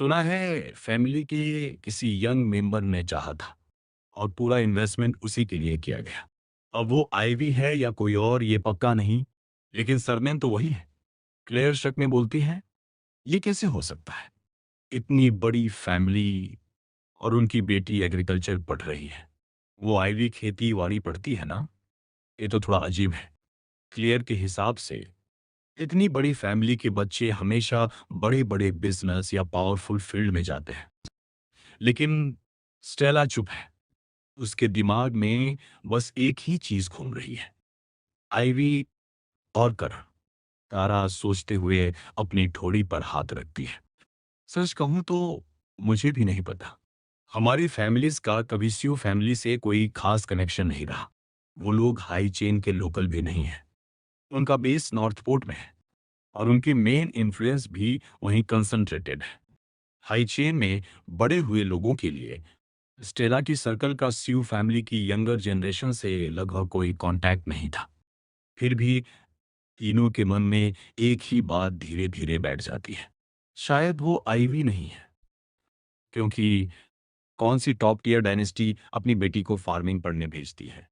सुना है फैमिली के किसी यंग मेंबर ने चाहा था और पूरा इन्वेस्टमेंट उसी के लिए किया गया। अब वो आईवी है या कोई और ये पक्का नहीं, लेकिन सरनेम तो वही है। क्लेयर शक में बोलती है, ये कैसे हो सकता है? इतनी बड़ी फैमिली और उनकी बेटी एग्रीकल्चर पढ़ रही है। वो आईवी खेती बाड़ी पढ़ती है ना? ये तो थोड़ा अजीब है। क्लियर के हिसाब से इतनी बड़ी फैमिली के बच्चे हमेशा बड़े बड़े बिजनेस या पावरफुल फील्ड में जाते हैं, लेकिन स्टेला चुप है। उसके दिमाग में बस एक ही चीज घूम रही है, आईवी और करण। तारा सोचते हुए अपनी ठोड़ी पर हाथ रखती है। सच कहूं तो मुझे भी नहीं पता। हमारी फैमिलीज का कभी स्यू फैमिली से कोई खास कनेक्शन नहीं रहा। वो लोग हाई चेन के लोकल भी नहीं है। उनका बेस नॉर्थ पोर्ट में है और उनकी मेन इन्फ्लुएंस भी वहीं कंसंट्रेटेड है। हाई चेन में बड़े हुए लोगों के लिए स्टेला की सर्कल का स्यू फैमिली की यंगर जनरेशन से लगभग कोई कांटेक्ट नहीं था। फिर भी तीनों के मन में एक ही बात धीरे धीरे बैठ जाती है, शायद वो आईवी नहीं है। क्योंकि कौन सी टॉप टियर डायनेस्टी अपनी बेटी को फार्मिंग पढ़ने भेजती है?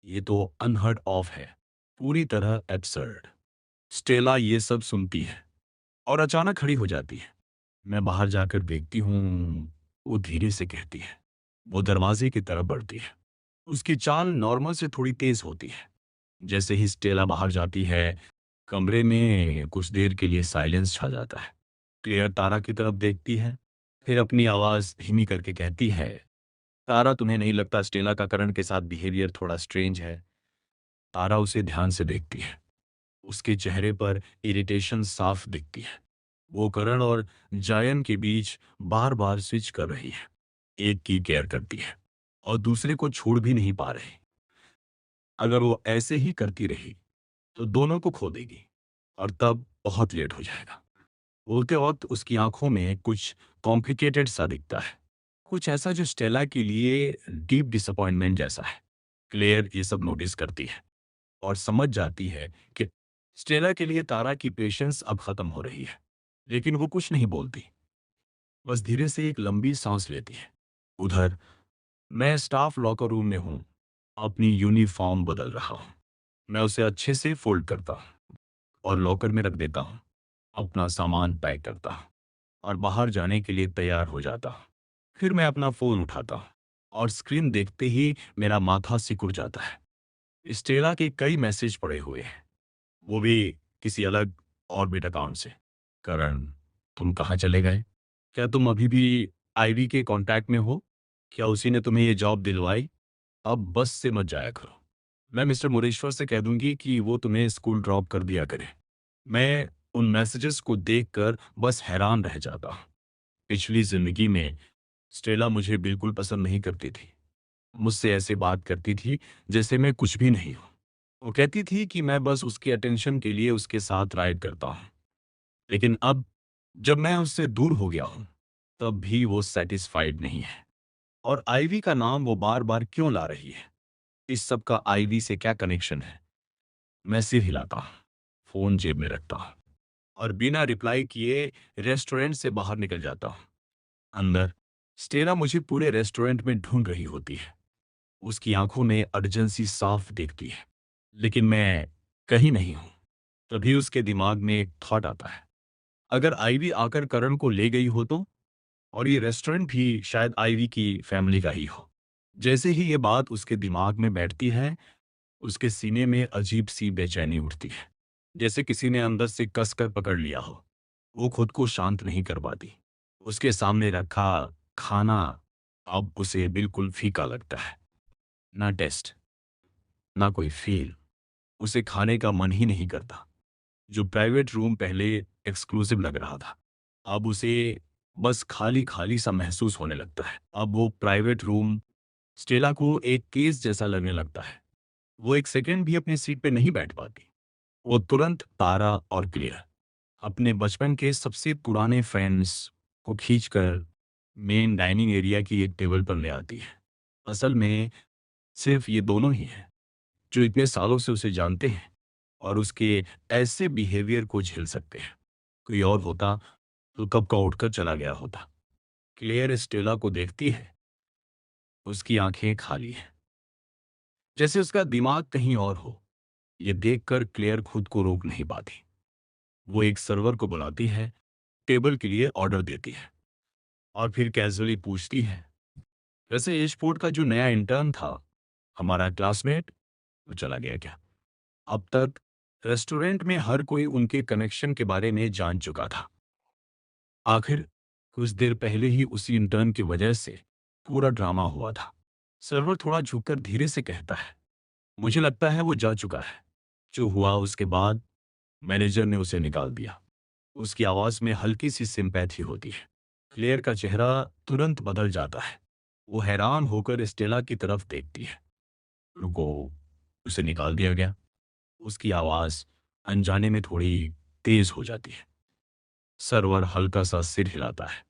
ये तो अनहर्ड ऑफ है, पूरी तरह एब्सर्ड। स्टेला ये सब सुनती है और अचानक खड़ी हो जाती है। मैं बाहर जाकर देखती हूँ, वो धीरे से कहती है। वो दरवाजे की तरफ बढ़ती है। उसकी चाल नॉर्मल से थोड़ी तेज होती है। जैसे ही स्टेला बाहर जाती है, कमरे में कुछ देर के लिए साइलेंस छा जाता है। क्लेयर तारा की तरफ देखती है, फिर अपनी आवाज धीमी करके कहती है, तारा, तुम्हें नहीं लगता स्टेला का करण के साथ बिहेवियर थोड़ा स्ट्रेंज है? तारा उसे ध्यान से देखती है। उसके चेहरे पर इरिटेशन साफ दिखती है। वो करण और जायन के बीच बार बार स्विच कर रही है। एक की केयर करती है और दूसरे को छोड़ भी नहीं पा रही। अगर वो ऐसे ही करती रही तो दोनों को खो देगी और तब बहुत लेट हो जाएगा। बोलते वक्त उसकी आंखों में कुछ कॉम्प्लिकेटेड सा दिखता है, कुछ ऐसा जो स्टेला के लिए डीप डिसअपॉइंटमेंट जैसा है। क्लेयर ये सब नोटिस करती है और समझ जाती है कि स्टेला के लिए तारा की पेशेंस अब खत्म हो रही है। लेकिन वो कुछ नहीं बोलती, बस धीरे से एक लंबी सांस लेती है। उधर मैं स्टाफ लॉकर रूम में हूँ, अपनी यूनिफॉर्म बदल रहा हूँ। मैं उसे अच्छे से फोल्ड करता हूँ और लॉकर में रख देता हूँ। अपना सामान पैक करता हूँ और बाहर जाने के लिए तैयार हो जाता हूँ। फिर मैं अपना फोन उठाता हूँ और स्क्रीन देखते ही मेरा माथा सिकुड़ जाता है। स्टेला के कई मैसेज पड़े हुए हैं, वो भी किसी अलग ऑर्बिट अकाउंट से। करण, तुम कहाँ चले गए? क्या तुम अभी भी आईवी के कांटेक्ट में हो? क्या उसी ने तुम्हें ये जॉब दिलवाई? अब बस से मत जाया करो। मैं मिस्टर मुरेश्वर से कह दूंगी कि वो तुम्हें स्कूल ड्रॉप कर दिया करे। मैं उन मैसेजेस को देखकर बस हैरान रह जाता हूँ। पिछली जिंदगी में स्टेला मुझे बिल्कुल पसंद नहीं करती थी। मुझसे ऐसे बात करती थी जैसे मैं कुछ भी नहीं हूँ। वो कहती थी कि मैं बस उसके अटेंशन के लिए उसके साथ राइड करता हूँ। लेकिन अब जब मैं उससे दूर हो गया हूँ, तब भी वो सेटिस्फाइड नहीं है। और आईवी का नाम वो बार बार क्यों ला रही है? इस सब का आईवी से क्या कनेक्शन है? मैं सिर हिलाता हूँ, फोन जेब में रखता हूँ और बिना रिप्लाई किए रेस्टोरेंट से बाहर निकल जाता हूँ। अंदर स्टेला मुझे पूरे रेस्टोरेंट में ढूंढ रही होती है। उसकी आंखों में अर्जेंसी साफ दिखती है, लेकिन मैं कहीं नहीं हूं। तभी उसके दिमाग में एक थॉट आता है, अगर आईवी आकर करण को ले गई हो तो? और ये रेस्टोरेंट भी शायद आईवी की फैमिली का ही हो। जैसे ही ये बात उसके दिमाग में बैठती है, उसके सीने में अजीब सी बेचैनी उठती है, जैसे किसी ने अंदर से कसकर पकड़ लिया हो। वो खुद को शांत नहीं कर पाती। उसके सामने रखा खाना अब उसे बिल्कुल फीका लगता है। ना टेस्ट, ना कोई फील। उसे खाने का मन ही नहीं करता। जो प्राइवेट रूम पहले एक्सक्लूसिव लग रहा था, अब उसे बस खाली खाली सा महसूस होने लगता है। अब वो प्राइवेट रूम स्टेला को एक केस जैसा लगने लगता है। वो एक सेकंड भी अपनी सीट पे नहीं बैठ पाती। वो तुरंत तारा और क्लियर, अपने बचपन के सबसे पुराने फ्रेंड्स को खींचकर मेन डाइनिंग एरिया की एक टेबल पर ले आती है। असल में सिर्फ ये दोनों ही हैं जो इतने सालों से उसे जानते हैं और उसके ऐसे बिहेवियर को झेल सकते हैं। कोई और होता तो कब का उठकर चला गया होता। क्लेयर स्टेला को देखती है। उसकी आंखें खाली हैं, जैसे उसका दिमाग कहीं और हो। ये देखकर क्लेयर खुद को रोक नहीं पाती। वो एक सर्वर को बुलाती है, टेबल के लिए ऑर्डर देती है और फिर कैजुअली पूछती है, वैसे एयरपोर्ट का जो नया इंटर्न था, हमारा क्लासमेट, वो चला गया क्या? अब तक रेस्टोरेंट में हर कोई उनके कनेक्शन के बारे में जान चुका था। आखिर कुछ देर पहले ही उसी इंटर्न की वजह से पूरा ड्रामा हुआ था। सर्वर थोड़ा झुककर धीरे से कहता है, मुझे लगता है वो जा चुका है। जो हुआ उसके बाद मैनेजर ने उसे निकाल दिया। उसकी आवाज में हल्की सी सिंपैथी होती है। क्लेयर का चेहरा तुरंत बदल जाता है। वो हैरान होकर स्टेला की तरफ देखती है। रुको, उसे निकाल दिया गया? उसकी आवाज अनजाने में थोड़ी तेज हो जाती है। सरवर हल्का सा सिर हिलाता है।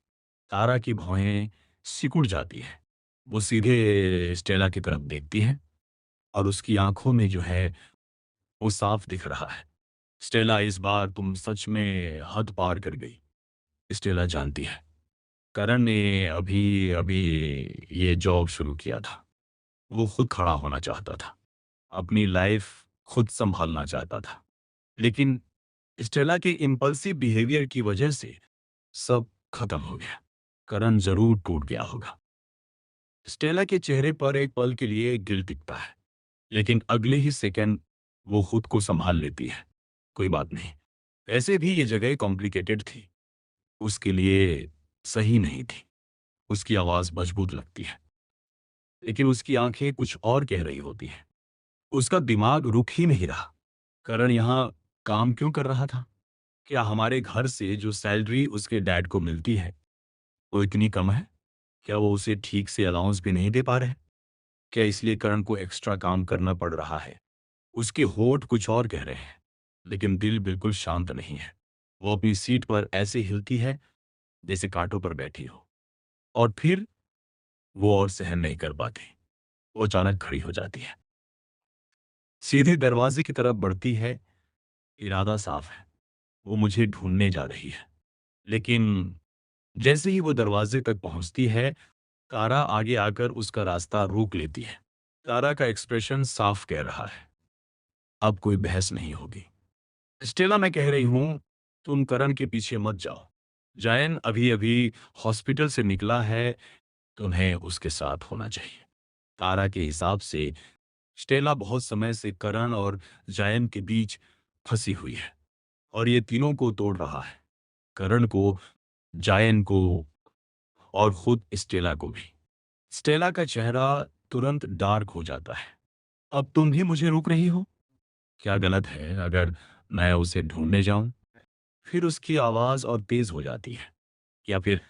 तारा की भौहें सिकुड़ जाती है। वो सीधे स्टेला की तरफ देखती है और उसकी आंखों में जो है वो साफ दिख रहा है, स्टेला, इस बार तुम सच में हद पार कर गई। स्टेला जानती है करण ने अभी अभी ये जॉब शुरू किया था। वो खुद खड़ा होना चाहता था, अपनी लाइफ खुद संभालना चाहता था, लेकिन स्टेला के इम्पल्सिव बिहेवियर की वजह से सब खत्म हो गया। करण जरूर टूट गया होगा। स्टेला के चेहरे पर एक पल के लिए गिल्ट दिखता है, लेकिन अगले ही सेकंड वो खुद को संभाल लेती है। कोई बात नहीं, ऐसे भी ये जगह कॉम्प्लिकेटेड थी, उसके लिए सही नहीं थी। उसकी आवाज मजबूत लगती है, लेकिन उसकी आंखें कुछ और कह रही होती हैं। उसका दिमाग रुक ही नहीं रहा। करण यहाँ काम क्यों कर रहा था? क्या हमारे घर से जो सैलरी उसके डैड को मिलती है वो इतनी कम है? क्या वो उसे ठीक से अलाउंस भी नहीं दे पा रहे? क्या इसलिए करण को एक्स्ट्रा काम करना पड़ रहा है? उसके होठ कुछ और कह रहे हैं, लेकिन दिल बिल्कुल शांत नहीं है। वो अपनी सीट पर ऐसे हिलती है जैसे कांटों पर बैठी हो, और फिर वो और सहन नहीं कर पाती। वो अचानक खड़ी हो जाती है, सीधे दरवाजे की तरफ बढ़ती है। इरादा साफ है, वो मुझे ढूंढने जा रही है। लेकिन जैसे ही वो दरवाजे तक पहुंचती है, तारा आगे आकर उसका रास्ता रोक लेती है। तारा का एक्सप्रेशन साफ कह रहा है, अब कोई बहस नहीं होगी। स्टेला, मैं कह रही हूं, तुम करण के पीछे मत जाओ। जायन अभी अभी हॉस्पिटल से निकला है, तुम्हें उसके साथ होना चाहिए। तारा के हिसाब से स्टेला बहुत समय से करण और जायन के बीच फंसी हुई है, और ये तीनों को तोड़ रहा है, करण को, जायन को और खुद स्टेला को भी। स्टेला का चेहरा तुरंत डार्क हो जाता है। अब तुम भी मुझे रोक रही हो? क्या गलत है अगर मैं उसे ढूंढने जाऊं? फिर उसकी आवाज और तेज हो जाती है। या फिर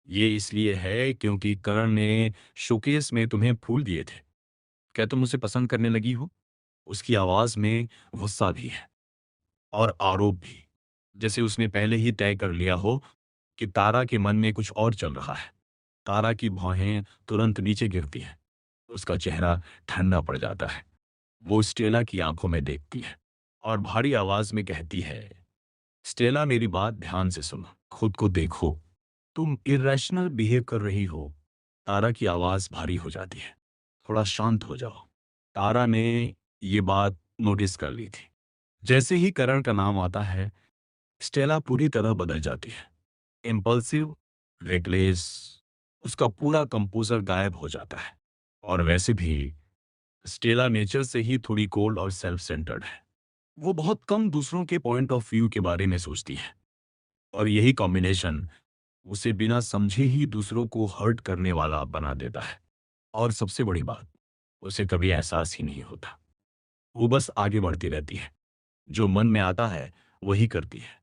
ये इसलिए है क्योंकि करण ने शोकेस में तुम्हें फूल दिए थे? क्या तुम उसे पसंद करने लगी हो? उसकी आवाज में गुस्सा भी है और आरोप भी, जैसे उसने पहले ही तय कर लिया हो कि तारा के मन में कुछ और चल रहा है। तारा की भौहें तुरंत नीचे गिरती हैं। उसका चेहरा ठंडा पड़ जाता है। वो स्टेला की आंखों में देखती है और भारी आवाज में कहती है, स्टेला, मेरी बात ध्यान से सुनो, खुद को देखो, तुम इरेशनल बिहेव कर रही हो। तारा की आवाज भारी हो जाती है, थोड़ा शांत हो जाओ। तारा ने ये बात नोटिस कर ली थी। जैसे ही करण का नाम आता है, स्टेला पूरी तरह बदल जाती है। इम्पल्सिव, रेकलेस, उसका पूरा कंपोजर गायब हो जाता है। और वैसे भी स्टेला नेचर से ही थोड़ी कोल्ड और सेल्फ सेंटर्ड है। वो बहुत कम दूसरों के पॉइंट ऑफ व्यू के बारे में सोचती है, और यही कॉम्बिनेशन उसे बिना समझे ही दूसरों को हर्ट करने वाला बना देता है। और सबसे बड़ी बात, उसे कभी एहसास ही नहीं होता। वो बस आगे बढ़ती रहती है, जो मन में आता है वही करती है।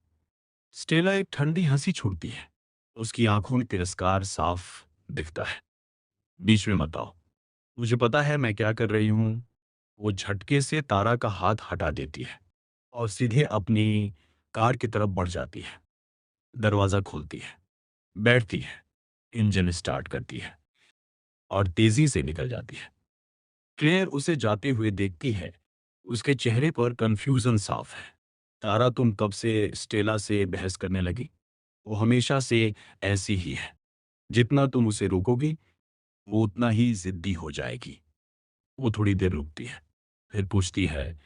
स्टेला एक ठंडी हंसी छोड़ती है। उसकी आंखों में तिरस्कार साफ दिखता है। बीच में मत आओ, मुझे पता है मैं क्या कर रही हूं। वो झटके से तारा का हाथ हटा देती है और सीधे अपनी कार की तरफ बढ़ जाती है। दरवाजा खोलती है, बैठती है, इंजन स्टार्ट करती है और तेजी से निकल जाती है। क्लेयर उसे जाते हुए देखती है। उसके चेहरे पर कंफ्यूजन साफ है। तारा, तुम कब से स्टेला से बहस करने लगी? वो हमेशा से ऐसी ही है। जितना तुम उसे रोकोगी, वो उतना ही ज़िद्दी हो जाएगी। वो थोड़ी देर रुकती है, फिर पूछती है,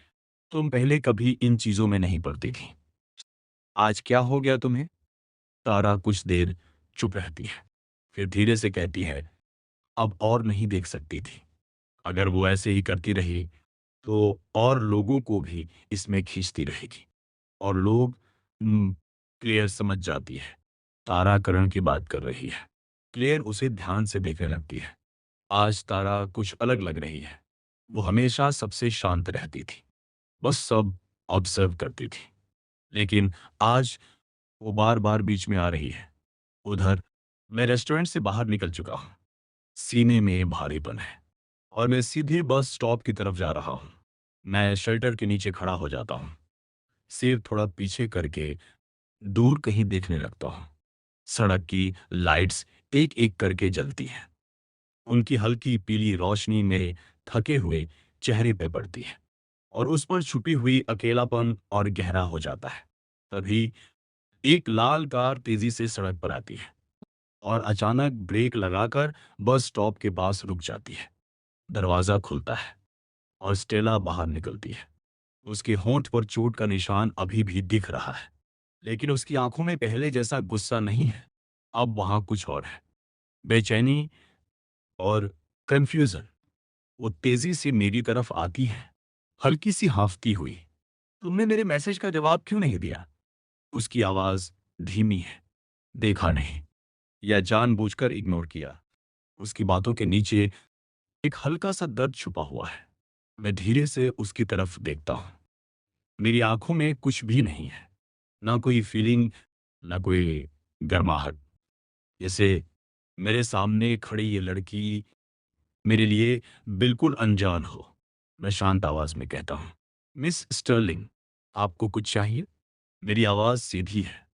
"तुम पहले कभी इन चीज़ों में नहीं पड़ती थी। आज क्या हो गया तुम्हें?" तारा कुछ देर चुप रहती है, फिर धीरे से कहती है, "अब और नहीं देख सकती थी। अगर वो ऐसे ही करती रही, तो और लोगों को भी इसमें खींचती रहेगी और लोग क्लियर समझ जाती है। तारा करण की बात कर रही है। क्लियर उसे ध्यान से देखने लगती है। आज तारा कुछ अलग लग रही है। वो हमेशा सबसे शांत रहती थी, बस सब ऑब्जर्व करती थी। लेकिन आज वो बार-बार बीच में आ रही है। उधर मैं रेस्टोरेंट से बाहर निकल चुका हूँ। सीने में भारीपन है और मैं सीधे बस स्टॉप की तरफ जा रहा हूँ। मैं शेल्टर के नीचे खड़ा हो जाता हूँ, सिर थोड़ा पीछे करके दूर कहीं देखने लगता हूँ। सड़क की लाइट्स एक-एक करके जलती हैं। उनकी हल्की पीली रोशनी मेरे थके हुए चेहरे पे पड़ती है और उस पर छुपी हुई अकेलापन और गहरा हो जाता है। तभी एक लाल कार तेजी से सड़क पर आती है और अचानक ब्रेक लगाकर बस स्टॉप के पास रुक जाती है। दरवाजा खुलता है और स्टेला बाहर निकलती है। उसके होंठ पर चोट का निशान अभी भी दिख रहा है, लेकिन उसकी आंखों में पहले जैसा गुस्सा नहीं है। अब वहां कुछ और है, बेचैनी और कंफ्यूजन। वो तेजी से मेरी तरफ आती है, हल्की सी हांफती हुई। "तुमने मेरे मैसेज का जवाब क्यों नहीं दिया?" उसकी आवाज धीमी है। "देखा नहीं या जानबूझकर इग्नोर किया?" उसकी बातों के नीचे एक हल्का सा दर्द छुपा हुआ है। मैं धीरे से उसकी तरफ देखता हूँ। मेरी आंखों में कुछ भी नहीं है, ना कोई फीलिंग, ना कोई गर्माहट। जैसे मेरे सामने खड़ी ये लड़की मेरे लिए बिल्कुल अनजान हो। मैं शांत आवाज में कहता हूँ, "मिस स्टर्लिंग, आपको कुछ चाहिए?" मेरी आवाज सीधी है,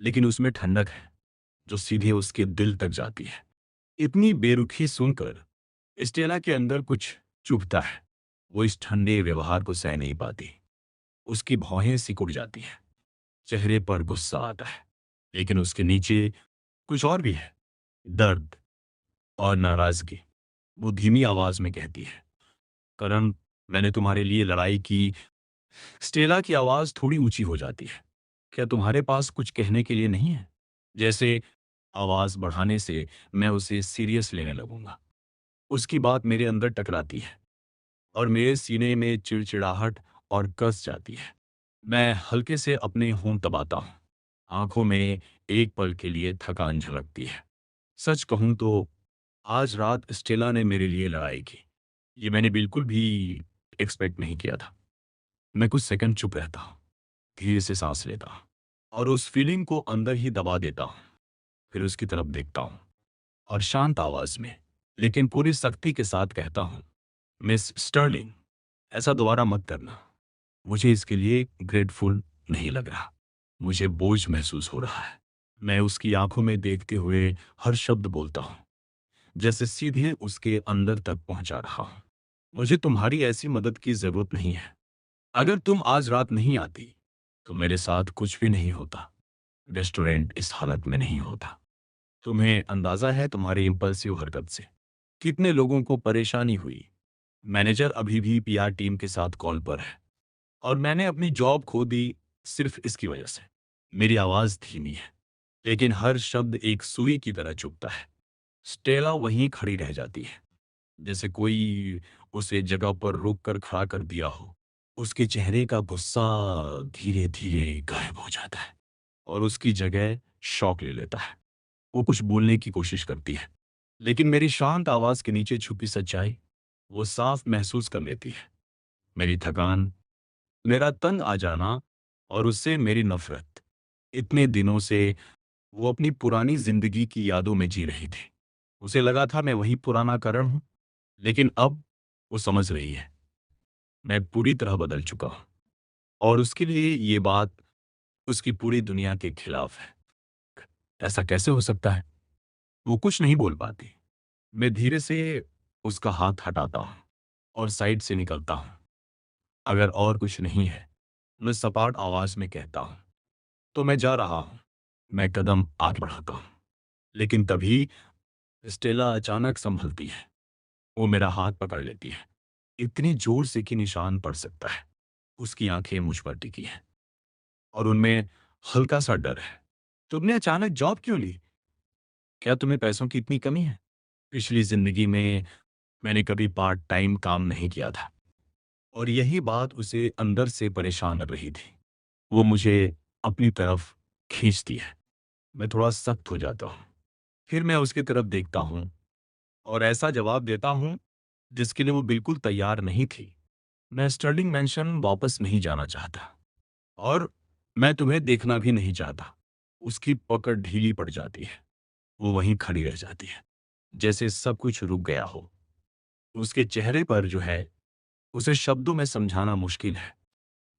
लेकिन उसमें ठंडक है जो सीधे उसके दिल तक जाती है। इतनी बेरुखी सुनकर स्टेला के अंदर कुछ चुभता है। वो इस ठंडे व्यवहार को सह नहीं पाती। उसकी भौहें सिकुड़ जाती हैं, चेहरे पर गुस्सा आता है, लेकिन उसके नीचे कुछ और भी है, दर्द और नाराजगी। वो धीमी आवाज में कहती है, "करण, मैंने तुम्हारे लिए लड़ाई की।" स्टेला की आवाज थोड़ी ऊंची हो जाती है। "क्या तुम्हारे पास कुछ कहने के लिए नहीं है?" जैसे आवाज बढ़ाने से मैं उसे सीरियस लेने लगूंगा। उसकी बात मेरे अंदर टकराती है और मेरे सीने में चिड़चिड़ाहट और कस जाती है। मैं हल्के से अपने होंठ दबाता हूँ। आंखों में एक पल के लिए थकान झलकती है। सच कहूं तो आज रात स्टेला ने मेरे लिए लड़ाई की। ये मैंने बिल्कुल भी एक्सपेक्ट नहीं किया था। मैं कुछ सेकंड चुप रहता हूँ, धीरे से सांस लेता हूँ और उस फीलिंग को अंदर ही दबा देता हूँ। फिर उसकी तरफ देखता हूँ और शांत आवाज में, लेकिन पूरी सख्ती के साथ कहता हूँ, "मिस स्टर्लिंग, ऐसा दोबारा मत करना। मुझे इसके लिए ग्रेटफुल नहीं लग रहा। मुझे बोझ महसूस हो रहा है।" मैं उसकी आंखों में देखते हुए हर शब्द बोलता हूँ, जैसे सीधे उसके अंदर तक पहुंचा रहा हूँ। "मुझे तुम्हारी ऐसी मदद की जरूरत नहीं है। अगर तुम आज रात नहीं आती, तो मेरे साथ कुछ भी नहीं होता। रेस्टोरेंट इस हालत में नहीं होता। तुम्हें अंदाजा है तुम्हारी इम्पल्सिव हरकत से कितने लोगों को परेशानी हुई। मैनेजर अभी भी पीआर टीम के साथ कॉल पर है और मैंने अपनी जॉब खो दी सिर्फ इसकी वजह से।" मेरी आवाज धीमी है, लेकिन हर शब्द एक सुई की तरह चुभता है। स्टेला वहीं खड़ी रह जाती है, जैसे कोई उसे जगह पर रोक कर खड़ा कर दिया हो। उसके चेहरे का गुस्सा धीरे धीरे गायब हो जाता है और उसकी जगह शौक ले लेता है। वो कुछ बोलने की कोशिश करती है, लेकिन मेरी शांत आवाज के नीचे छुपी सच्चाई वो साफ महसूस कर लेती है। मेरी थकान, मेरा तंग आ जाना और उससे मेरी नफरत। इतने दिनों से वो अपनी पुरानी जिंदगी की यादों में जी रही थी। उसे लगा था मैं वही पुराना करण हूं, लेकिन अब वो समझ रही है मैं पूरी तरह बदल चुका हूं और उसके लिए ये बात उसकी पूरी दुनिया के खिलाफ है। ऐसा कैसे हो सकता है? वो कुछ नहीं बोल पाती। मैं धीरे से उसका हाथ हटाता हूं और साइड से निकलता हूं। अगर और कुछ नहीं है, मैं सपाट आवाज में कहता हूं, "तो मैं जा रहा हूं। मैं कदम आगे बढ़ाता हूँ, लेकिन तभी स्टेला अचानक संभलती है। वो मेरा हाथ पकड़ लेती है, इतनी जोर से कि निशान पड़ सकता है। उसकी आंखें मुझ पर टिकी हैं और उनमें हल्का सा डर है। तुमने अचानक जॉब क्यों ली? क्या तुम्हें पैसों की इतनी कमी है? पिछली जिंदगी में मैंने कभी पार्ट टाइम काम नहीं किया था और यही बात उसे अंदर से परेशान कर रही थी। वो मुझे अपनी तरफ खींचती है। मैं थोड़ा सख्त हो जाता हूँ। फिर मैं उसकी तरफ देखता हूँ और ऐसा जवाब देता हूँ जिसके लिए वो बिल्कुल तैयार नहीं थी। मैं स्टर्लिंग मैंशन वापस नहीं जाना चाहता और मैं तुम्हें देखना भी नहीं चाहता। उसकी पकड़ ढीली पड़ जाती है। वो वहीं खड़ी रह जाती है, जैसे सब कुछ रुक गया हो। उसके चेहरे पर जो है, उसे शब्दों में समझाना मुश्किल है।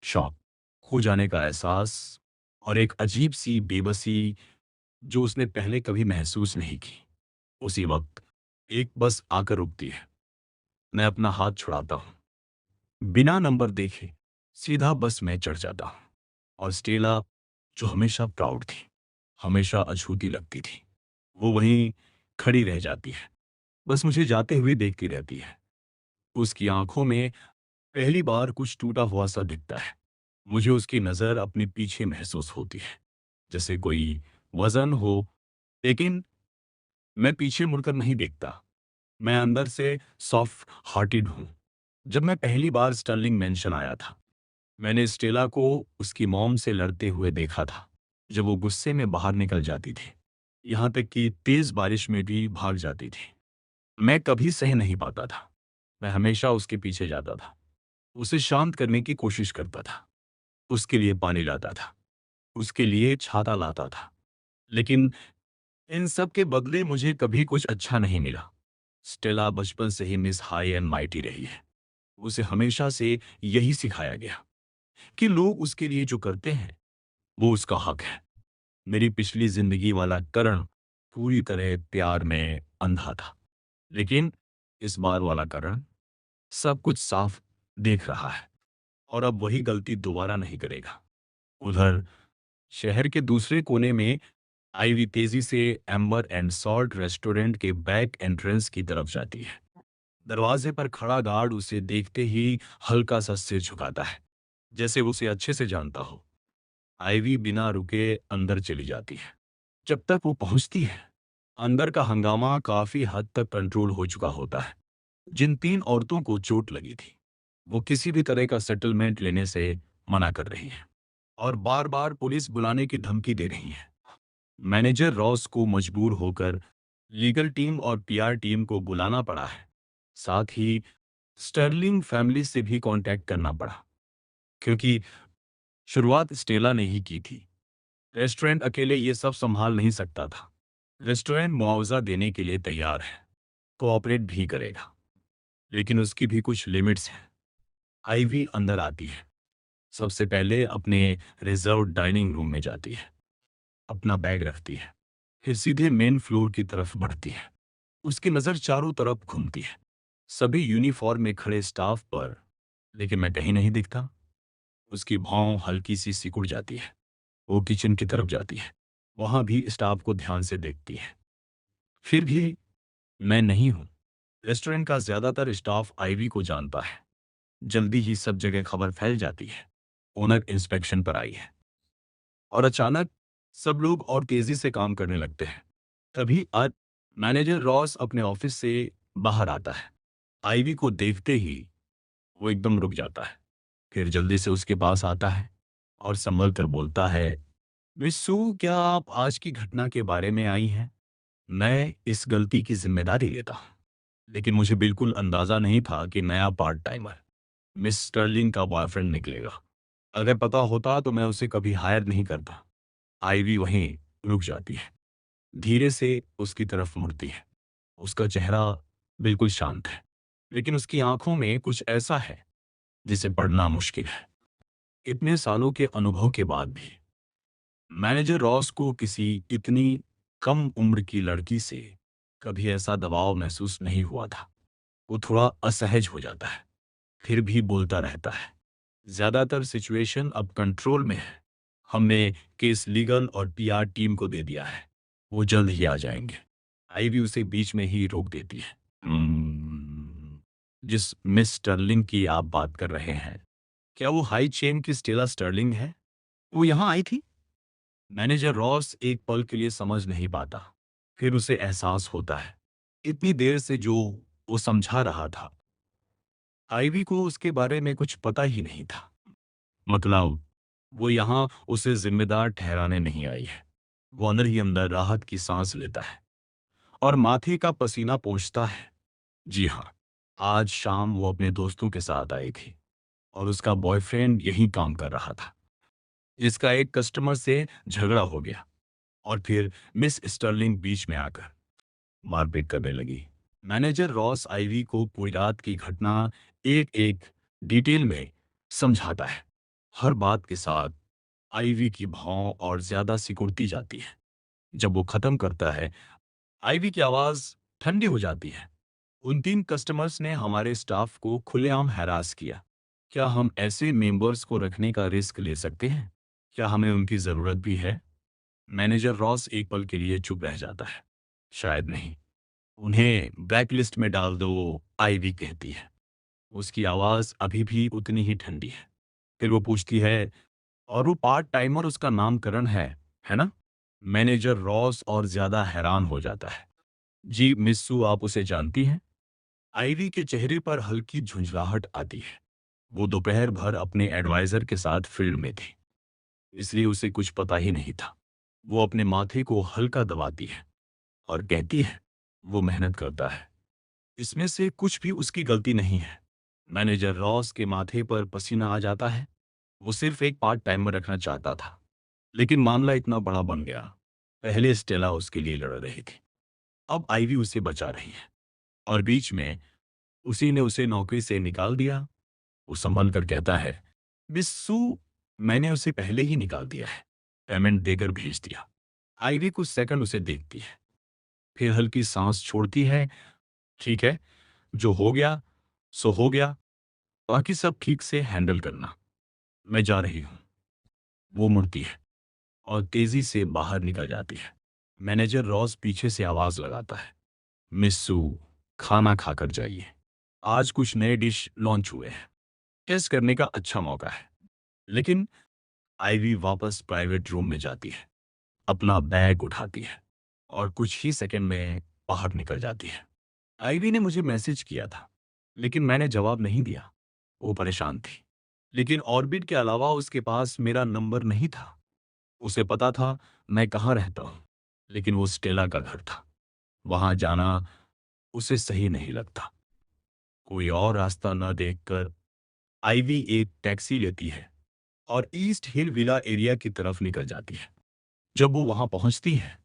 शॉक, खो जाने का एहसास और एक अजीब सी बेबसी जो उसने पहले कभी महसूस नहीं की। उसी वक्त एक बस आकर रुकती है। मैं अपना हाथ छुड़ाता हूँ, बिना नंबर देखे सीधा बस में चढ़ जाता हूँ और स्टेला, जो हमेशा प्राउड थी, हमेशा अछूती लगती थी, वो वहीं खड़ी रह जाती है। बस मुझे जाते हुए देखती रहती है। उसकी आंखों में पहली बार कुछ टूटा हुआ सा दिखता है। मुझे उसकी नजर अपने पीछे महसूस होती है, जैसे कोई वजन हो, लेकिन मैं पीछे मुड़कर नहीं देखता। मैं अंदर से सॉफ्ट हार्टेड हूँ। जब मैं पहली बार स्टर्लिंग मेंशन आया था, मैंने स्टेला को उसकी मॉम से लड़ते हुए देखा था, जब वो गुस्से में बाहर निकल जाती थी, यहाँ तक कि तेज बारिश में भी भाग जाती थी। मैं कभी सह नहीं पाता था। मैं हमेशा उसके पीछे जाता था, उसे शांत करने की कोशिश करता था, उसके लिए पानी लाता था, उसके लिए छाता लाता था। लेकिन इन सब के बदले मुझे कभी कुछ अच्छा नहीं मिला। स्टेला बचपन से ही मिस हाई एंड माइटी रही है। उसे हमेशा से यही सिखाया गया कि लोग उसके लिए जो करते हैं वो उसका हक है। मेरी पिछली जिंदगी वाला करण पूरी तरह प्यार में अंधा था, लेकिन इस बार वाला करण सब कुछ साफ देख रहा है और अब वही गलती दोबारा नहीं करेगा। उधर शहर के दूसरे कोने में आईवी तेजी से एम्बर एंड सॉल्ट रेस्टोरेंट के बैक एंट्रेंस की तरफ जाती है। दरवाजे पर खड़ा गार्ड उसे देखते ही हल्का सा सिर झुकाता है, जैसे उसे अच्छे से जानता हो। आईवी बिना रुके अंदर चली जाती है। जब तक वो पहुंचती है, अंदर का हंगामा काफी हद तक कंट्रोल हो चुका होता है। जिन तीन औरतों को चोट लगी थी, वो किसी भी तरह का सेटलमेंट लेने से मना कर रही हैं और बार बार पुलिस बुलाने की धमकी दे रही हैं। मैनेजर रॉस को मजबूर होकर लीगल टीम और पीआर टीम को बुलाना पड़ा है। साथ ही स्टर्लिंग फैमिली से भी कांटेक्ट करना पड़ा, क्योंकि शुरुआत स्टेला ने ही की थी। रेस्टोरेंट अकेले ये सब संभाल नहीं सकता था। रेस्टोरेंट मुआवजा देने के लिए तैयार है, कोऑपरेट भी करेगा, लेकिन उसकी भी कुछ लिमिट्स हैं। आईवी अंदर आती है, सबसे पहले अपने रिजर्व डाइनिंग रूम में जाती है, अपना बैग रखती है, फिर सीधे मेन फ्लोर की तरफ बढ़ती है। उसकी नज़र चारों तरफ घूमती है, सभी यूनिफॉर्म में खड़े स्टाफ पर, लेकिन मैं कहीं नहीं दिखता। उसकी भौं हल्की सी सिकुड़ जाती है। वो किचन की तरफ जाती है, वहां भी स्टाफ को ध्यान से देखती है। फिर भी मैं नहीं हूं। रेस्टोरेंट का ज्यादातर स्टाफ आईवी को जानता है। जल्दी ही सब जगह खबर फैल जाती है, ओनर इंस्पेक्शन पर आई है और अचानक सब लोग और तेजी से काम करने लगते हैं। तभी आज मैनेजर रॉस अपने ऑफिस से बाहर आता है। आईवी को देखते ही वो एकदम रुक जाता है, फिर जल्दी से उसके पास आता है और संभल कर बोलता है, मिस सू, क्या आप आज की घटना के बारे में आई हैं? मैं इस गलती की जिम्मेदारी लेता हूँ, लेकिन मुझे बिल्कुल अंदाजा नहीं था कि नया पार्ट टाइमर मिस स्टर्लिंग का बॉयफ्रेंड निकलेगा। अगर पता होता तो मैं उसे कभी हायर नहीं करता। आईवी वहीं रुक जाती है, धीरे से उसकी तरफ मुड़ती है। उसका चेहरा बिल्कुल शांत है, लेकिन उसकी आंखों में कुछ ऐसा है जिसे पढ़ना मुश्किल है। इतने सालों के अनुभव के बाद भी मैनेजर रॉस को किसी इतनी कम उम्र की लड़की से कभी ऐसा दबाव महसूस नहीं हुआ था। वो थोड़ा असहज हो जाता है, फिर भी बोलता रहता है, ज्यादातर सिचुएशन अब कंट्रोल में है। हमने केस लीगल और पीआर टीम को दे दिया है, वो जल्द ही आ जाएंगे। आईवी उसे बीच में ही रोक देती है। जिस मिस स्टर्लिंग की आप बात कर रहे हैं, क्या वो हाई चेन की स्टेला स्टर्लिंग है? वो यहाँ आई थी? मैनेजर रॉस एक पल के लिए समझ नहीं पाता। फिर उसे एहसास होता है, इतनी देर से जो वो समझा रहा था, आईवी को उसके बारे में कुछ पता ही नहीं था। मतलब वो यहाँ उसे जिम्मेदार ठहराने नहीं आई है। वो अंदर ही अंदर राहत की सांस लेता है और माथे का पसीना पोंछता है। जी हाँ, आज शाम वो अपने दोस्तों के साथ आई थी और उसका बॉयफ्रेंड यहीं काम कर रहा था। इसका एक कस्टमर से झगड़ा हो गया और फिर मिस स्टर्लिंग बीच में आकर मारपीट करने लगी। मैनेजर रॉस आईवी को पूरी रात की घटना एक एक डिटेल में समझाता है। हर बात के साथ आईवी की भाव और ज्यादा सिकुड़ती जाती है। जब वो खत्म करता है, आईवी की आवाज ठंडी हो जाती है। उन 3 कस्टमर्स ने हमारे स्टाफ को खुलेआम हैरास किया। क्या हम ऐसे मेंबर्स को रखने का रिस्क ले सकते हैं? क्या हमें उनकी जरूरत भी है? मैनेजर रॉस एक पल के लिए चुप रह जाता है। शायद नहीं। उन्हें ब्लैकलिस्ट में डाल दो, आईवी कहती है। उसकी आवाज अभी भी उतनी ही ठंडी है। फिर वो पूछती है, और वो पार्ट टाइमर उसका नामकरण है ना? मैनेजर रॉस और ज्यादा हैरान हो जाता है। जी मिस सू, आप उसे जानती हैं? आईवी के चेहरे पर हल्की झुंझलाहट आती है। वो दोपहर भर अपने एडवाइजर के साथ फील्ड में थी, इसलिए उसे कुछ पता ही नहीं था। वो अपने माथे को हल्का दबाती है और कहती है, वो मेहनत करता है, इसमें से कुछ भी उसकी गलती नहीं है। मैनेजर रॉस के माथे पर पसीना आ जाता है। वो सिर्फ एक पार्ट टाइमर रखना चाहता था, लेकिन मामला इतना बड़ा बन गया। पहले स्टेला उसके लिए लड़ रही थी, अब आईवी उसे बचा रही है, और बीच में उसी ने उसे नौकरी से निकाल दिया। वो संभल कर कहता है, बिस्सू, मैंने उसे पहले ही निकाल दिया है, पेमेंट देकर भेज दिया। आईवी कुछ सेकंड उसे देखती है, फिर हल्की सांस छोड़ती है। ठीक है, जो हो गया सो हो गया, बाकी सब ठीक से हैंडल करना, मैं जा रही हूँ। वो मुड़ती है और तेजी से बाहर निकल जाती है। मैनेजर रॉस पीछे से आवाज लगाता है, मिस सू, खाना खाकर जाइए, आज कुछ नए डिश लॉन्च हुए हैं, टेस्ट करने का अच्छा मौका है। लेकिन आईवी वापस प्राइवेट रूम में जाती है, अपना बैग उठाती है और कुछ ही सेकंड में बाहर निकल जाती है। आईवी ने मुझे मैसेज किया था, लेकिन मैंने जवाब नहीं दिया। वो परेशान थी, लेकिन ऑर्बिट के अलावा उसके पास मेरा नंबर नहीं था। उसे पता था मैं कहाँ रहता हूँ, लेकिन वो स्टेला का घर था। वहां जाना उसे सही नहीं लगता। कोई और रास्ता न देखकर आईवी एक टैक्सी लेती है और ईस्ट हिल विला एरिया की तरफ निकल जाती है। जब वो वहां पहुंचती है,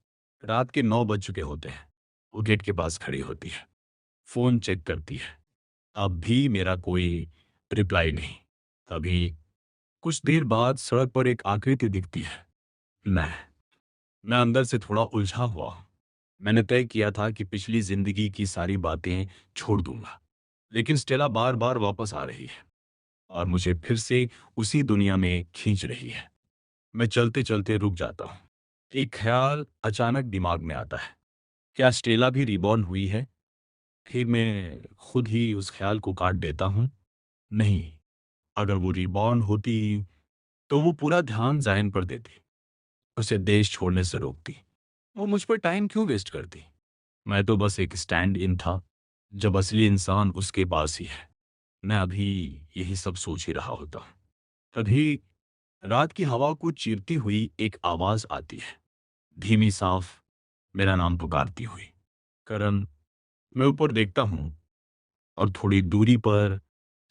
रात के 9 बज चुके होते हैं। वो गेट के पास खड़ी होती है, फोन चेक करती है। अब भी मेरा कोई रिप्लाई नहीं। तभी कुछ देर बाद सड़क पर एक आकृति दिखती है। मैं मैं अंदर से थोड़ा उलझा हुआ हूं। मैंने तय किया था कि पिछली जिंदगी की सारी बातें छोड़ दूंगा, लेकिन स्टेला बार बार वापस आ रही है और मुझे फिर से उसी दुनिया में खींच रही है। मैं चलते चलते रुक जाता हूँ। एक ख्याल अचानक दिमाग में आता है, क्या स्टेला भी रिबॉर्न हुई है? फिर मैं खुद ही उस ख्याल को काट देता हूँ। नहीं, अगर वो रिबॉर्न होती तो वो पूरा ध्यान जायन पर देती, उसे देश छोड़ने से रोकती। वो मुझ पर टाइम क्यों वेस्ट करती? मैं तो बस एक स्टैंड इन था, जब असली इंसान उसके पास ही है। मैं अभी यही सब सोच ही रहा होता हूँ। तभी रात की हवा को चीरती हुई एक आवाज आती है, धीमी साफ, मेरा नाम पुकारती हुई। करण। मैं ऊपर देखता हूँ और थोड़ी दूरी पर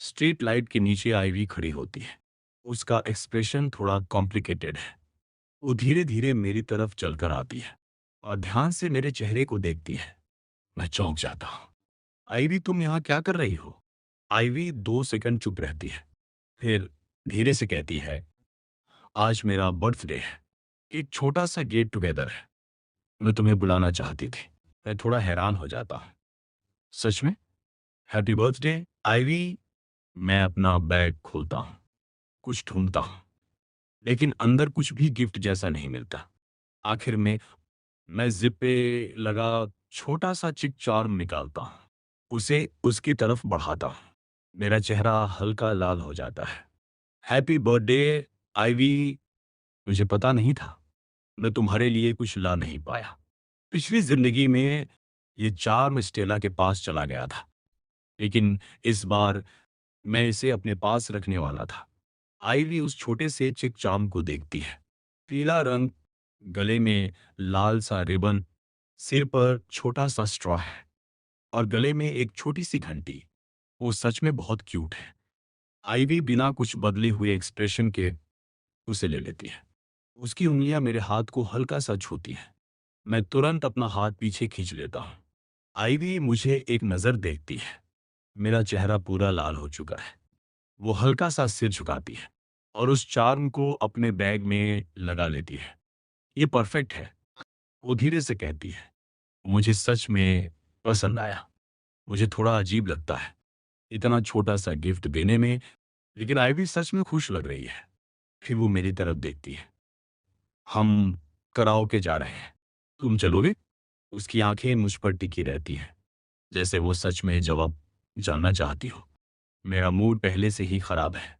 स्ट्रीट लाइट के नीचे आईवी खड़ी होती है। उसका एक्सप्रेशन थोड़ा कॉम्प्लिकेटेड है। वो धीरे धीरे मेरी तरफ चलकर आती है और ध्यान से मेरे चेहरे को देखती है। मैं चौंक जाता हूँ। आईवी, तुम यहाँ क्या कर रही हो? आईवी 2 सेकंड चुप रहती है, फिर धीरे से कहती है, आज मेरा बर्थडे है, एक छोटा सा गेट टुगेदर है, मैं तुम्हें बुलाना चाहती थी। मैं थोड़ा हैरान हो जाता हूँ। सच में? Happy birthday Ivy. मैं अपना बैग खोलता हूँ, कुछ ढूंढता हूँ, लेकिन अंदर कुछ भी गिफ्ट जैसा नहीं मिलता। आखिर में मैं जिप पे लगा छोटा सा चिक चार्म निकालता हूँ, उसे उसकी तरफ बढ़ाता हूँ। मेरा चेहरा हल्का लाल हो जाता है। Happy birthday Ivy. मुझे पता नहीं था मैं तुम्हारे लिए कुछ ला नहीं पाया। पिछली जिंदगी में ये चार्म स्टेला के पास चला गया था, लेकिन इस बार मैं इसे अपने पास रखने वाला था। आईवी उस छोटे से चिक चार्म को देखती है। पीला रंग, गले में लाल सा रिबन, सिर पर छोटा सा स्ट्रॉ है और गले में एक छोटी सी घंटी। वो सच में बहुत क्यूट है। आईवी बिना कुछ बदले हुए एक्सप्रेशन के उसे ले लेती है। उसकी उंगलियां मेरे हाथ को हल्का सा छूती हैं। मैं तुरंत अपना हाथ पीछे खींच लेता हूँ। आईवी मुझे एक नजर देखती है। मेरा चेहरा पूरा लाल हो चुका है। वो हल्का सा सिर झुकाती है और उस चार्म को अपने बैग में लगा लेती है। ये परफेक्ट है, वो धीरे से कहती है। मुझे सच में पसंद आया। मुझे थोड़ा अजीब लगता है इतना छोटा सा गिफ्ट देने में, लेकिन आईवी सच में खुश लग रही है। फिर वो मेरी तरफ देखती है। हम कराओके जा रहे हैं, तुम चलोगे? उसकी आंखें मुझ पर टिकी रहती हैं, जैसे वो सच में जवाब जानना चाहती हो। मेरा मूड पहले से ही खराब है,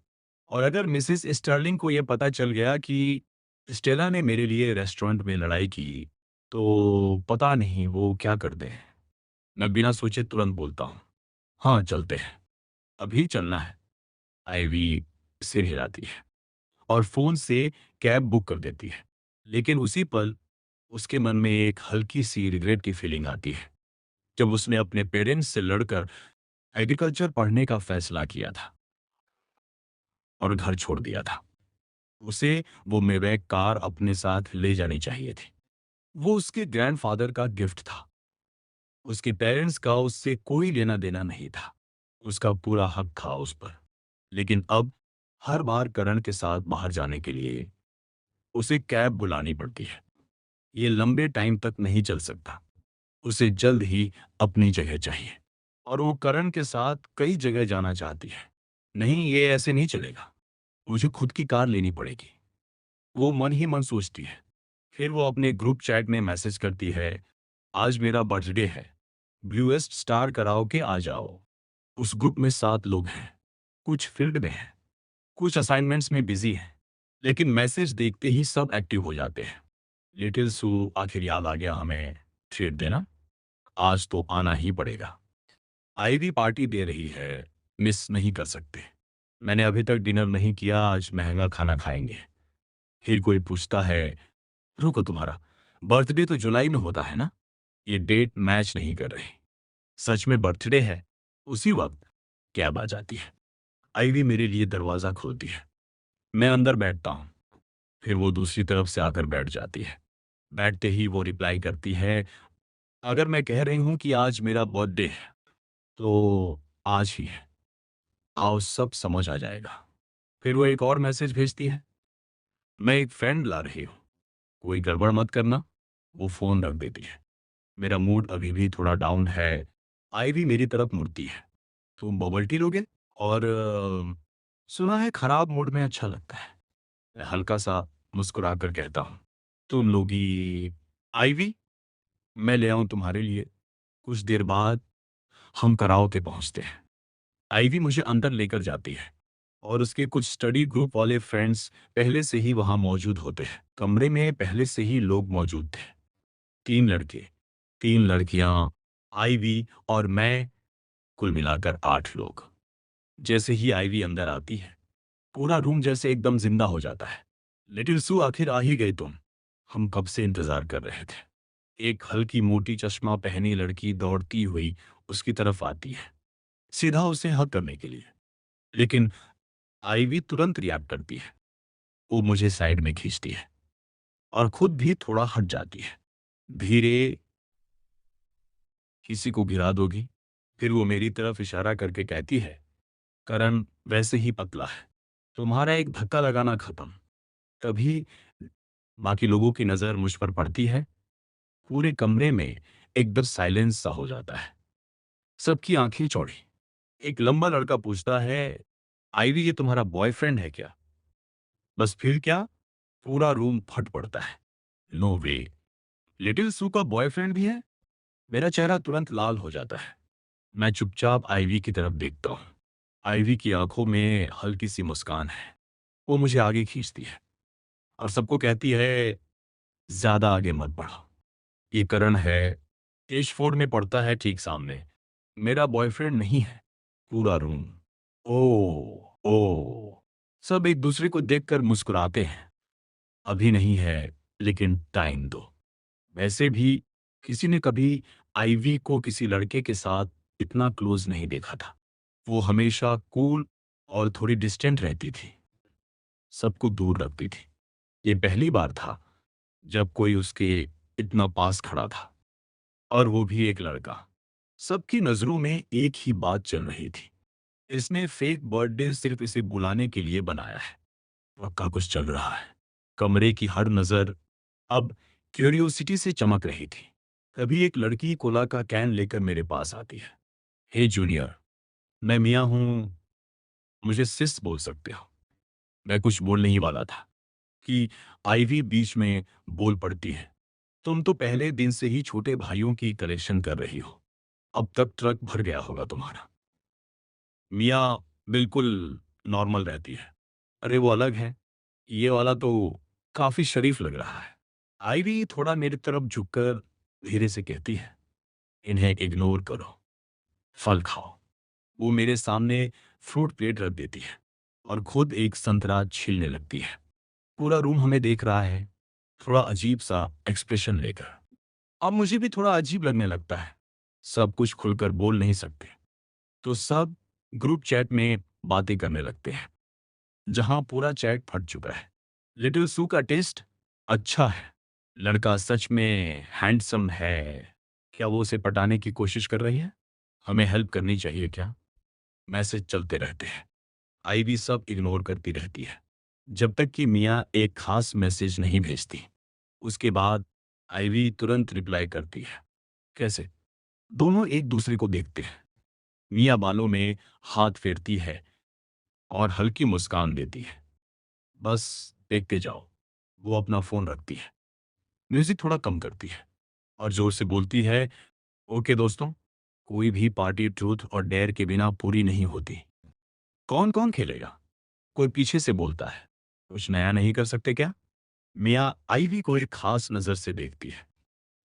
और अगर मिसेस स्टर्लिंग को यह पता चल गया कि स्टेला ने मेरे लिए रेस्टोरेंट में लड़ाई की, तो पता नहीं वो क्या कर दे। मैं बिना सोचे तुरंत बोलता हूँ, हाँ चलते हैं, अभी चलना है। आईवी सिर हिलाती है और फोन से कैब बुक कर देती है, लेकिन उसी पल उसके मन में एक हल्की सी रिग्रेट की फीलिंग आती है। जब उसने अपने पेरेंट्स से लड़कर एग्रीकल्चर पढ़ने का फैसला किया था और घर छोड़ दिया था, उसे वो मेवैक कार अपने साथ ले जानी चाहिए थी। वो उसके ग्रैंडफादर का गिफ्ट था। उसके पेरेंट्स का उससे कोई लेना देना नहीं था। उसका पूरा हक था उस पर। लेकिन अब हर बार करण के साथ बाहर जाने के लिए उसे कैब बुलानी पड़ती है। ये लंबे टाइम तक नहीं चल सकता। उसे जल्द ही अपनी जगह चाहिए, और वो करण के साथ कई जगह जाना चाहती है। नहीं, ये ऐसे नहीं चलेगा। मुझे खुद की कार लेनी पड़ेगी, वो मन ही मन सोचती है। फिर वो अपने ग्रुप चैट में मैसेज करती है, आज मेरा बर्थडे है, ब्लूएस्ट स्टार कराओके आ जाओ। उस ग्रुप में 7 लोग हैं। कुछ फील्ड में हैं, कुछ असाइनमेंट्स में बिजी हैं, लेकिन मैसेज देखते ही सब एक्टिव हो जाते हैं। लिटिल सू, आखिर याद आ गया हमें ट्रीट देना। आज तो आना ही पड़ेगा। आईवी पार्टी दे रही है, मिस नहीं कर सकते। मैंने अभी तक डिनर नहीं किया, आज महंगा खाना खाएंगे। फिर कोई पूछता है, रुको, तुम्हारा बर्थडे तो जुलाई में होता है ना? ये डेट मैच नहीं कर रही। सच में बर्थडे है? उसी वक्त कैब आ जाती है। आईवी मेरे लिए दरवाजा खोलती है। मैं अंदर बैठता हूँ, फिर वो दूसरी तरफ से आकर बैठ जाती है। बैठते ही वो रिप्लाई करती है, अगर मैं कह रही हूँ कि आज मेरा बर्थडे है, तो आज ही है। आओ, सब समझ आ जाएगा। फिर वो एक और मैसेज भेजती है, मैं एक फ्रेंड ला रही हूँ, कोई गड़बड़ मत करना। वो फोन रख देती है। मेरा मूड अभी भी थोड़ा डाउन है। आईवी मेरी तरफ मुड़ती है, तुम बबल टी लोगे? और सुना है खराब मूड में अच्छा लगता है। मैं हल्का सा मुस्कुरा कर कहता हूँ, तुम लोगी? आईवी, मैं ले आऊं तुम्हारे लिए। कुछ देर बाद हम कराओके पहुंचते हैं। आईवी मुझे अंदर लेकर जाती है, और उसके कुछ स्टडी ग्रुप वाले फ्रेंड्स पहले से ही वहां मौजूद होते हैं। कमरे में पहले से ही लोग मौजूद थे। 3 लड़के, 3 लड़कियां, आईवी और मैं, कुल मिलाकर 8 लोग। जैसे ही आईवी अंदर आती है, पूरा रूम जैसे एकदम जिंदा हो जाता है। लिटिल सू, आखिर आ ही गए तुम। हम कब से इंतजार कर रहे थे। एक हल्की मोटी चश्मा पहनी लड़की दौड़ती हुई उसकी तरफ आती है, सीधा उसे हक करने के लिए। लेकिन आईवी तुरंत रिएक्ट करती है। वो मुझे साइड में खींचती है और खुद भी थोड़ा हट जाती है। धीरे, किसी को गिरा दोगी? फिर वो मेरी तरफ इशारा करके कहती है, करण वैसे ही पतला है, तुम्हारा एक धक्का लगाना खत्म। तभी बाकी लोगों की नजर मुझ पर पड़ती है। पूरे कमरे में एकदम साइलेंस सा हो जाता है। सबकी आंखें चौड़ी। एक लंबा लड़का पूछता है, आईवी ये तुम्हारा बॉयफ्रेंड है क्या? बस फिर क्या? पूरा रूम फट पड़ता है। नो वे, लिटिल सू का बॉयफ्रेंड भी है? मेरा चेहरा तुरंत लाल हो जाता है। मैं चुपचाप आईवी की तरफ देखता हूँ। आईवी की आंखों में हल्की सी मुस्कान है। वो मुझे आगे खींचती है और सबको कहती है, ज्यादा आगे मत बढ़ो। ये करण है, एशफोर्ड में पड़ता है ठीक सामने। मेरा बॉयफ्रेंड नहीं है। पूरा रूम ओ ओ सब एक दूसरे को देखकर मुस्कुराते हैं। अभी नहीं है, लेकिन टाइम दो। वैसे भी किसी ने कभी आईवी को किसी लड़के के साथ इतना क्लोज नहीं देखा था। वो हमेशा कूल और थोड़ी डिस्टेंट रहती थी, सबको दूर रखती थी। ये पहली बार था जब कोई उसके इतना पास खड़ा था, और वो भी एक लड़का। सबकी नजरों में एक ही बात चल रही थी, इसने फेक बर्थडे सिर्फ इसे बुलाने के लिए बनाया है। पक्का कुछ चल रहा है। कमरे की हर नजर अब क्यूरियोसिटी से चमक रही थी। तभी एक लड़की कोला का कैन लेकर मेरे पास आती है। हे जूनियर, मैं मिया हूं, मुझे सिस बोल सकते हो। मैं कुछ बोलने ही वाला था कि आईवी बीच में बोल पड़ती है, तुम तो पहले दिन से ही छोटे भाइयों की कलेक्शन कर रही हो। अब तक ट्रक भर गया होगा तुम्हारा। मिया बिल्कुल नॉर्मल रहती है। अरे वो अलग है, ये वाला तो काफी शरीफ लग रहा है। आईवी थोड़ा मेरी तरफ झुककर धीरे से कहती है, इन्हें इग्नोर करो, फल खाओ। वो मेरे सामने फ्रूट प्लेट रख देती है और खुद एक संतरा छीलने लगती है। पूरा रूम हमें देख रहा है, थोड़ा अजीब सा एक्सप्रेशन लेकर। अब मुझे भी थोड़ा अजीब लगने लगता है। सब कुछ खुलकर बोल नहीं सकते, तो सब ग्रुप चैट में बातें करने लगते हैं, जहां पूरा चैट फट चुका है। लिटिल सू का टेस्ट अच्छा है, लड़का सच में हैंडसम है। क्या वो उसे पटाने की कोशिश कर रही है? हमें हेल्प करनी चाहिए क्या? मैसेज चलते रहते हैं, आईवी सब इग्नोर करती रहती है, जब तक कि मिया एक खास मैसेज नहीं भेजती। उसके बाद आईवी तुरंत रिप्लाई करती है। कैसे? दोनों एक दूसरे को देखते हैं। मिया बालों में हाथ फेरती है और हल्की मुस्कान देती है। बस देखते जाओ। वो अपना फोन रखती है, म्यूजिक थोड़ा कम करती है और जोर से बोलती है, ओके दोस्तों, कोई भी पार्टी ट्रूथ और डेयर के बिना पूरी नहीं होती। कौन कौन खेलेगा? कोई पीछे से बोलता है, कुछ नया नहीं कर सकते क्या? मिया आईवी को एक खास नजर से देखती है,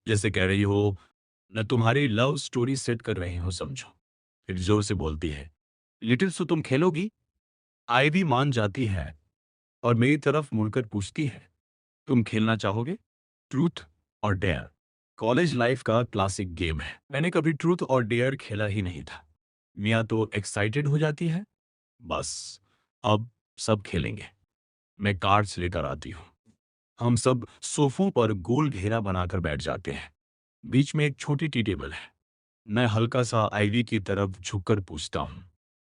जैसे कह रही हो, न तुम्हारी लव स्टोरी सेट कर रहे हो समझो। फिर जोर से बोलती है, लिटिल सो तुम खेलोगी? आईवी मान जाती है और मेरी तरफ मुड़कर पूछती है, तुम खेलना चाहोगे? ट्रूथ और डेयर कॉलेज लाइफ का क्लासिक गेम है। मैंने कभी ट्रूथ और डेयर खेला ही नहीं था। मिया तो एक्साइटेड हो जाती है। बस अब सब खेलेंगे। मैं कार्ड्स लेकर आती हूँ। हम सब सोफों पर गोल घेरा बनाकर बैठ जाते हैं। बीच में एक छोटी टी टेबल है। मैं हल्का सा आईवी की तरफ झुककर पूछता हूँ,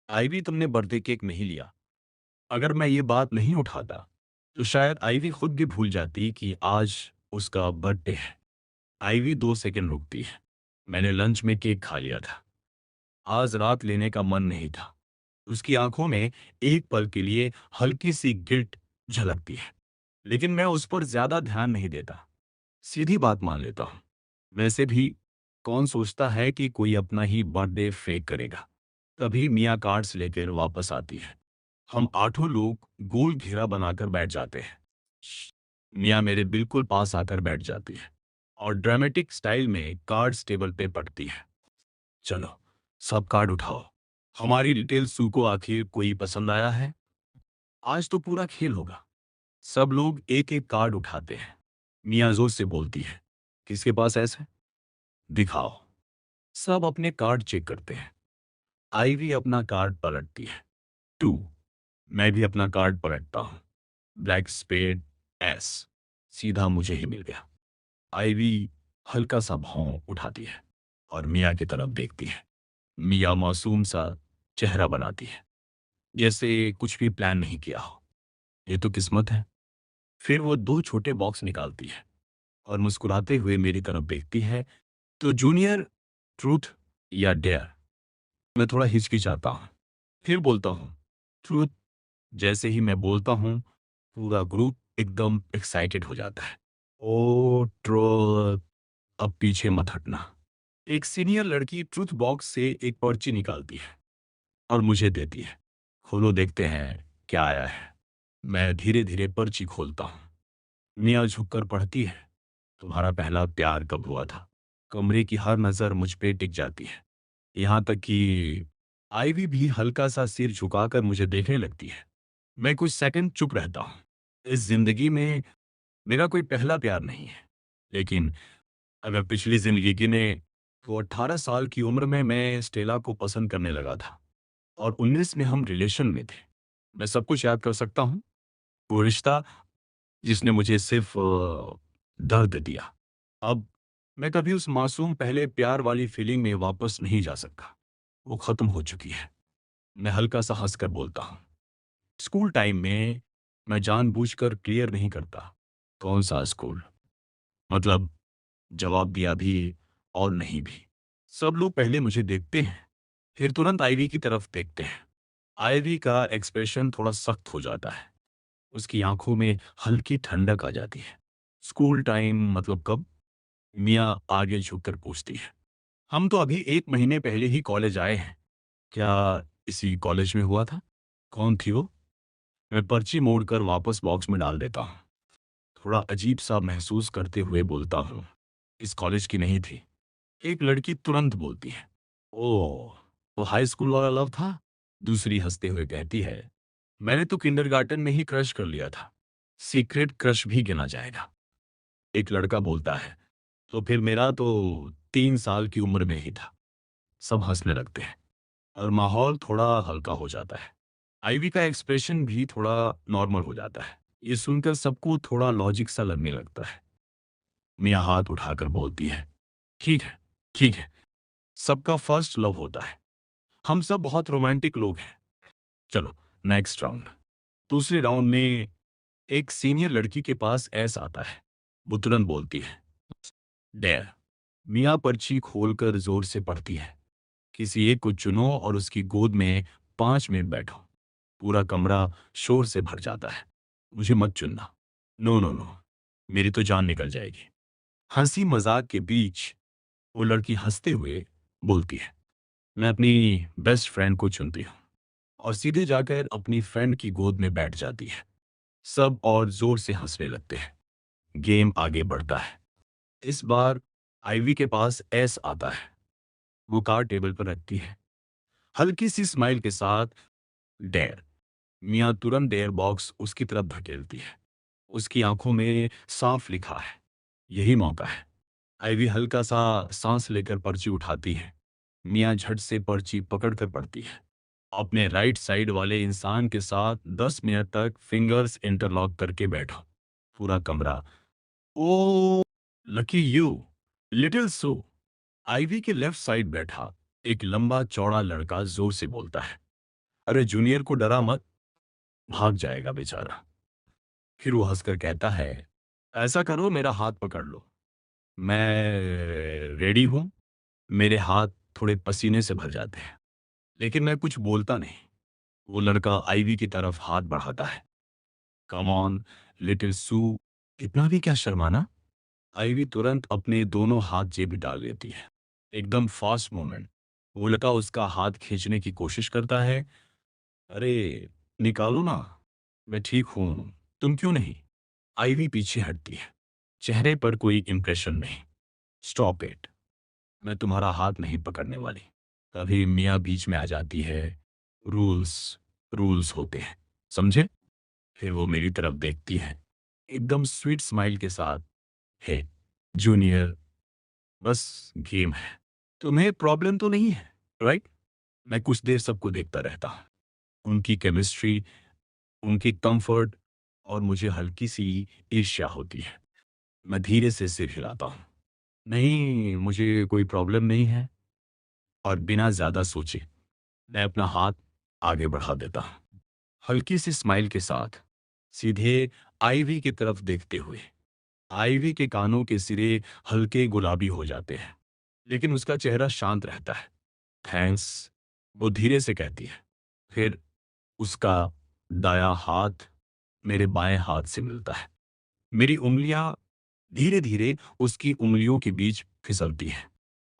आईवी तुमने बर्थडे केक नहीं लिया? अगर मैं ये बात नहीं उठाता तो शायद आईवी खुद भी भूल जाती कि आज उसका बर्थडे है। आईवी 2 सेकंड रुकती है। मैंने लंच में केक खा लिया था, आज रात लेने का मन नहीं था। उसकी आंखों में एक पल के लिए हल्की सी गिल्ट झलकती है, लेकिन मैं उस पर ज्यादा ध्यान नहीं देता। सीधी बात मान लेता हूँ। वैसे भी कौन सोचता है कि कोई अपना ही बर्थडे फेक करेगा? तभी मिया कार्ड्स लेकर वापस आती है। हम 8 लोग गोल घेरा बनाकर बैठ जाते हैं। मिया मेरे बिल्कुल पास आकर बैठ जाती है और ड्रामेटिक स्टाइल में कार्ड्स टेबल पे पड़ती है। चलो, सब कार्ड उठाओ। हमारी डिटेल सू को आखिर कोई पसंद आया है? आज तो पूरा खेल होगा। सब लोग एक एक कार्ड उठाते हैं। मिया जोर से बोलती है, किसके पास ऐसे? दिखाओ। सब अपने कार्ड चेक करते हैं। आईवी अपना कार्ड पलटती है। 2। मैं भी अपना कार्ड पलटता हूँ। Black spade ace. सीधा मुझे ही मिल गया। आईवी हल्का सा भौं उठाती है और मिया की तरफ देखती है। मिया मासूम सा चेहरा बनाती है, जैसे कुछ भी प्लान नहीं किया हो। ये तो किस्मत है। फिर वो 2 छोटे बॉक्स निकालती है और मुस्कुराते हुए मेरी तरफ देखती है। तो जूनियर, ट्रूथ या डेयर? मैं थोड़ा हिचकिचाता हूँ, फिर बोलता हूँ ट्रूथ। जैसे ही मैं बोलता हूँ, पूरा ग्रुप एकदम एक्साइटेड हो जाता है। ओ ट्रोल, अब पीछे मत हटना। एक सीनियर लड़की ट्रूथ बॉक्स से एक पर्ची निकालती है और मुझे देती है। खोलो, देखते हैं क्या आया है। मैं धीरे धीरे पर्ची खोलता हूँ। मियाँ झुककर पढ़ती है, तुम्हारा पहला प्यार कब हुआ था। कमरे की हर नजर मुझ पे टिक जाती है, यहाँ तक कि आईवी भी हल्का सा सिर झुकाकर मुझे देखने लगती है। मैं कुछ सेकंड चुप रहता हूँ। इस जिंदगी में मेरा कोई पहला प्यार नहीं है, लेकिन अगर पिछली जिंदगी गिने तो 18 साल की उम्र में मैं स्टेला को पसंद करने लगा था और 19 में हम रिलेशन में थे। मैं सब कुछ याद कर सकता हूँ। वो रिश्ता जिसने मुझे सिर्फ दर्द दिया। अब मैं कभी उस मासूम पहले प्यार वाली फीलिंग में वापस नहीं जा सकता। वो खत्म हो चुकी है। मैं हल्का सा हंसकर बोलता हूँ। स्कूल टाइम में मैं जानबूझकर क्लियर नहीं करता। कौन सा स्कूल? मतलब जवाब दिया भी और नहीं भी। सब लोग पहले मुझे देखते हैं, फिर तुरंत आईवी की तरफ देखते हैं। आईवी का एक्सप्रेशन थोड़ा सख्त हो जाता है। उसकी आंखों में हल्की ठंडक आ जाती है। स्कूल टाइम मतलब कब? मियाँ आगे झुककर पूछती है। हम तो अभी 1 महीने पहले ही कॉलेज आए हैं। क्या इसी कॉलेज में हुआ था? कौन थी वो? मैं पर्ची मोड़कर वापस बॉक्स में डाल देता हूँ। थोड़ा अजीब सा महसूस करते हुए बोलता हूँ, इस कॉलेज की नहीं थी। एक लड़की तुरंत बोलती है, ओह, वो हाई स्कूल वाला लव था। दूसरी हंसते हुए कहती है, मैंने तो किंडरगार्टन में ही क्रश कर लिया था। सीक्रेट क्रश भी गिना जाएगा। एक लड़का बोलता है, तो फिर मेरा तो 3 साल की उम्र में ही था। सब हंसने लगते हैं और माहौल थोड़ा हल्का हो जाता है। आईवी का एक्सप्रेशन भी थोड़ा नॉर्मल हो जाता है। ये सुनकर सबको थोड़ा लॉजिक सा लगने लगता है। मियाँ हाथ उठाकर बोलती है, ठीक है, ठीक है, सबका फर्स्ट लव होता है। हम सब बहुत रोमांटिक लोग हैं। चलो, नेक्स्ट राउंड। दूसरे राउंड में एक सीनियर लड़की के पास एस आता है। वो तुरंत बोलती है, डेयर। मियाँ पर्ची खोलकर जोर से पढ़ती है। किसी एक को चुनो और उसकी गोद में 5 मिनट बैठो। पूरा कमरा शोर से भर जाता है। मुझे मत चुनना। नो नो नो, मेरी तो जान निकल जाएगी। हंसी मजाक के बीच वो लड़की हंसते हुए बोलती है, मैं अपनी बेस्ट फ्रेंड को चुनती हूँ, और सीधे जाकर अपनी फ्रेंड की गोद में बैठ जाती है। सब और जोर से हंसने लगते हैं। गेम आगे बढ़ता है। इस बार आईवी के पास एस आता है। वो कार्ड टेबल पर रखती है, हल्की सी स्माइल के साथ, डेयर। मियाँ तुरंत डेयर बॉक्स उसकी तरफ धकेलती है। उसकी आंखों में साफ लिखा है, यही मौका है। आईवी हल्का सा सांस लेकर पर्ची उठाती है। मियाँ झट से पर्ची पकड़कर पढ़ती है। अपने राइट साइड वाले इंसान के साथ 10 मिनट तक फिंगर्स इंटरलॉक करके बैठो। पूरा कमरा, oh lucky you, little Sue. Ivy के लेफ्ट साइड बैठा एक लंबा चौड़ा लड़का जोर से बोलता है, अरे जूनियर को डरा मत, भाग जाएगा बेचारा। फिर वो हंसकर कहता है, ऐसा करो, मेरा हाथ पकड़ लो। मैं रेडी हूं। मेरे हाथ थोड़े पसीने से भर जाते हैं, लेकिन मैं कुछ बोलता नहीं। वो लड़का आईवी की तरफ हाथ बढ़ाता है। कम ऑन लिटिल सू, इतना भी क्या शर्माना। आईवी तुरंत अपने दोनों हाथ जेब में डाल लेती है। एकदम फास्ट मोमेंट। वो लड़का उसका हाथ खींचने की कोशिश करता है। अरे निकालो ना, मैं ठीक हूं, तुम क्यों नहीं। आईवी पीछे हटती है, चेहरे पर कोई इंप्रेशन नहीं। स्टॉप इट, मैं तुम्हारा हाथ नहीं पकड़ने वाली। तभी मियाँ बीच में आ जाती है। रूल्स, रूल्स होते हैं, समझे। फिर वो मेरी तरफ देखती है, एकदम स्वीट स्माइल के साथ, है जूनियर, बस गेम है, तुम्हें प्रॉब्लम तो नहीं है, राइट। मैं कुछ देर सबको देखता रहता हूँ। उनकी केमिस्ट्री, उनकी कंफर्ट, और मुझे हल्की सी ईर्ष्या होती है। मैं धीरे से सिर हिलाता हूँ, नहीं मुझे कोई प्रॉब्लम नहीं है। और बिना ज्यादा सोचे मैं अपना हाथ आगे बढ़ा देता हूँ, हल्की सी स्माइल के साथ, सीधे आईवी की तरफ देखते हुए। आईवी के कानों के सिरे हल्के गुलाबी हो जाते हैं, लेकिन उसका चेहरा शांत रहता है। थैंक्स, वो धीरे से कहती है। फिर उसका दायां हाथ मेरे बाएं हाथ से मिलता है। मेरी उंगलियां धीरे धीरे उसकी उंगलियों के बीच फिसलती हैं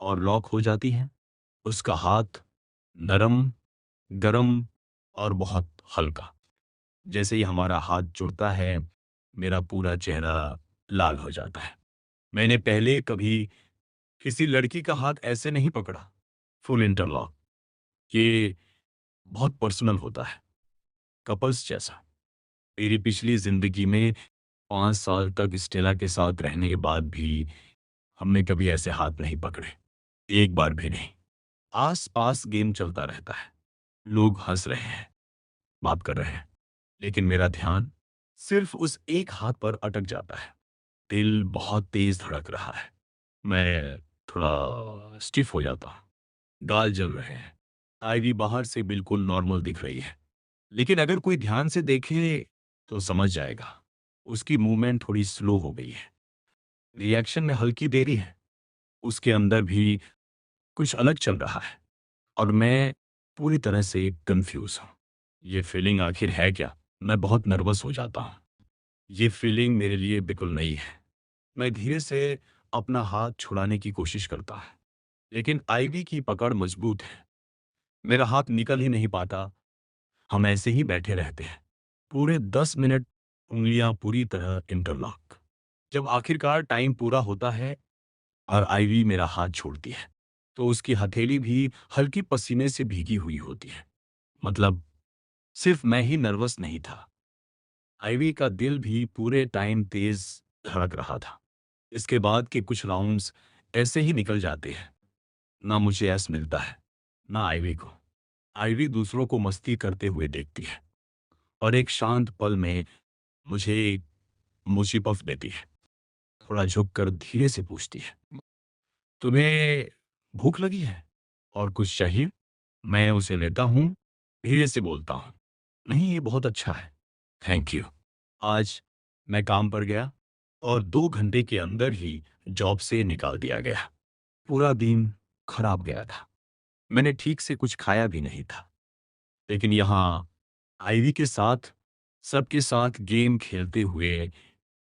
और लॉक हो जाती हैं। उसका हाथ नरम, गरम और बहुत हल्का। जैसे ही हमारा हाथ जुड़ता है, मेरा पूरा चेहरा लाल हो जाता है। मैंने पहले कभी किसी लड़की का हाथ ऐसे नहीं पकड़ा। फुल इंटरलॉक, ये बहुत पर्सनल होता है, कपल्स जैसा। मेरी पिछली जिंदगी में 5 साल तक स्टेला के साथ रहने के बाद भी हमने कभी ऐसे हाथ नहीं पकड़े, एक बार भी नहीं। आस पास गेम चलता रहता है, लोग हंस रहे हैं, बात कर रहे हैं, लेकिन मेरा ध्यान सिर्फ उस एक हाथ पर अटक जाता है। दिल बहुत तेज धड़क रहा है, मैं थोड़ा स्टिफ हो जाता हूँ, गाल जल रहे हैं। आईवी बाहर से बिल्कुल नॉर्मल दिख रही है, लेकिन अगर कोई ध्यान से देखे तो समझ जाएगा उसकी मूवमेंट थोड़ी स्लो हो गई है, रिएक्शन में हल्की देरी है। उसके अंदर भी कुछ अलग चल रहा है और मैं पूरी तरह से कंफ्यूज हूँ। ये फीलिंग आखिर है क्या? मैं बहुत नर्वस हो जाता हूँ। ये फीलिंग मेरे लिए बिल्कुल नई है। मैं धीरे से अपना हाथ छुड़ाने की कोशिश करता है, लेकिन आईवी की पकड़ मजबूत है। मेरा हाथ निकल ही नहीं पाता। हम ऐसे ही बैठे रहते हैं पूरे 10 मिनट, उंगलियां पूरी तरह इंटरलॉक। जब आखिरकार टाइम पूरा होता है और आईवी मेरा हाथ छोड़ती है, तो उसकी हथेली भी हल्की पसीने से भीगी हुई होती है। मतलब सिर्फ मैं ही नर्वस नहीं था, आईवी का दिल भी पूरे टाइम तेज धड़क रहा था। इसके बाद के कुछ राउंड्स ऐसे ही निकल जाते हैं। ना मुझे ऐस मिलता है, ना आईवी को। आईवी दूसरों को मस्ती करते हुए देखती है और एक शांत पल में मुझे मुझे पफ देती है। थोड़ा झुककर धीरे से पूछती है, तुम्हें भूख लगी है और कुछ चाहिए? मैं उसे लेता हूँ, धीरे से बोलता हूँ, नहीं ये बहुत अच्छा है, थैंक यू। आज मैं काम पर गया और 2 घंटे के अंदर ही जॉब से निकाल दिया गया। पूरा दिन खराब गया था, मैंने ठीक से कुछ खाया भी नहीं था। लेकिन यहाँ आईवी के साथ, सबके साथ गेम खेलते हुए,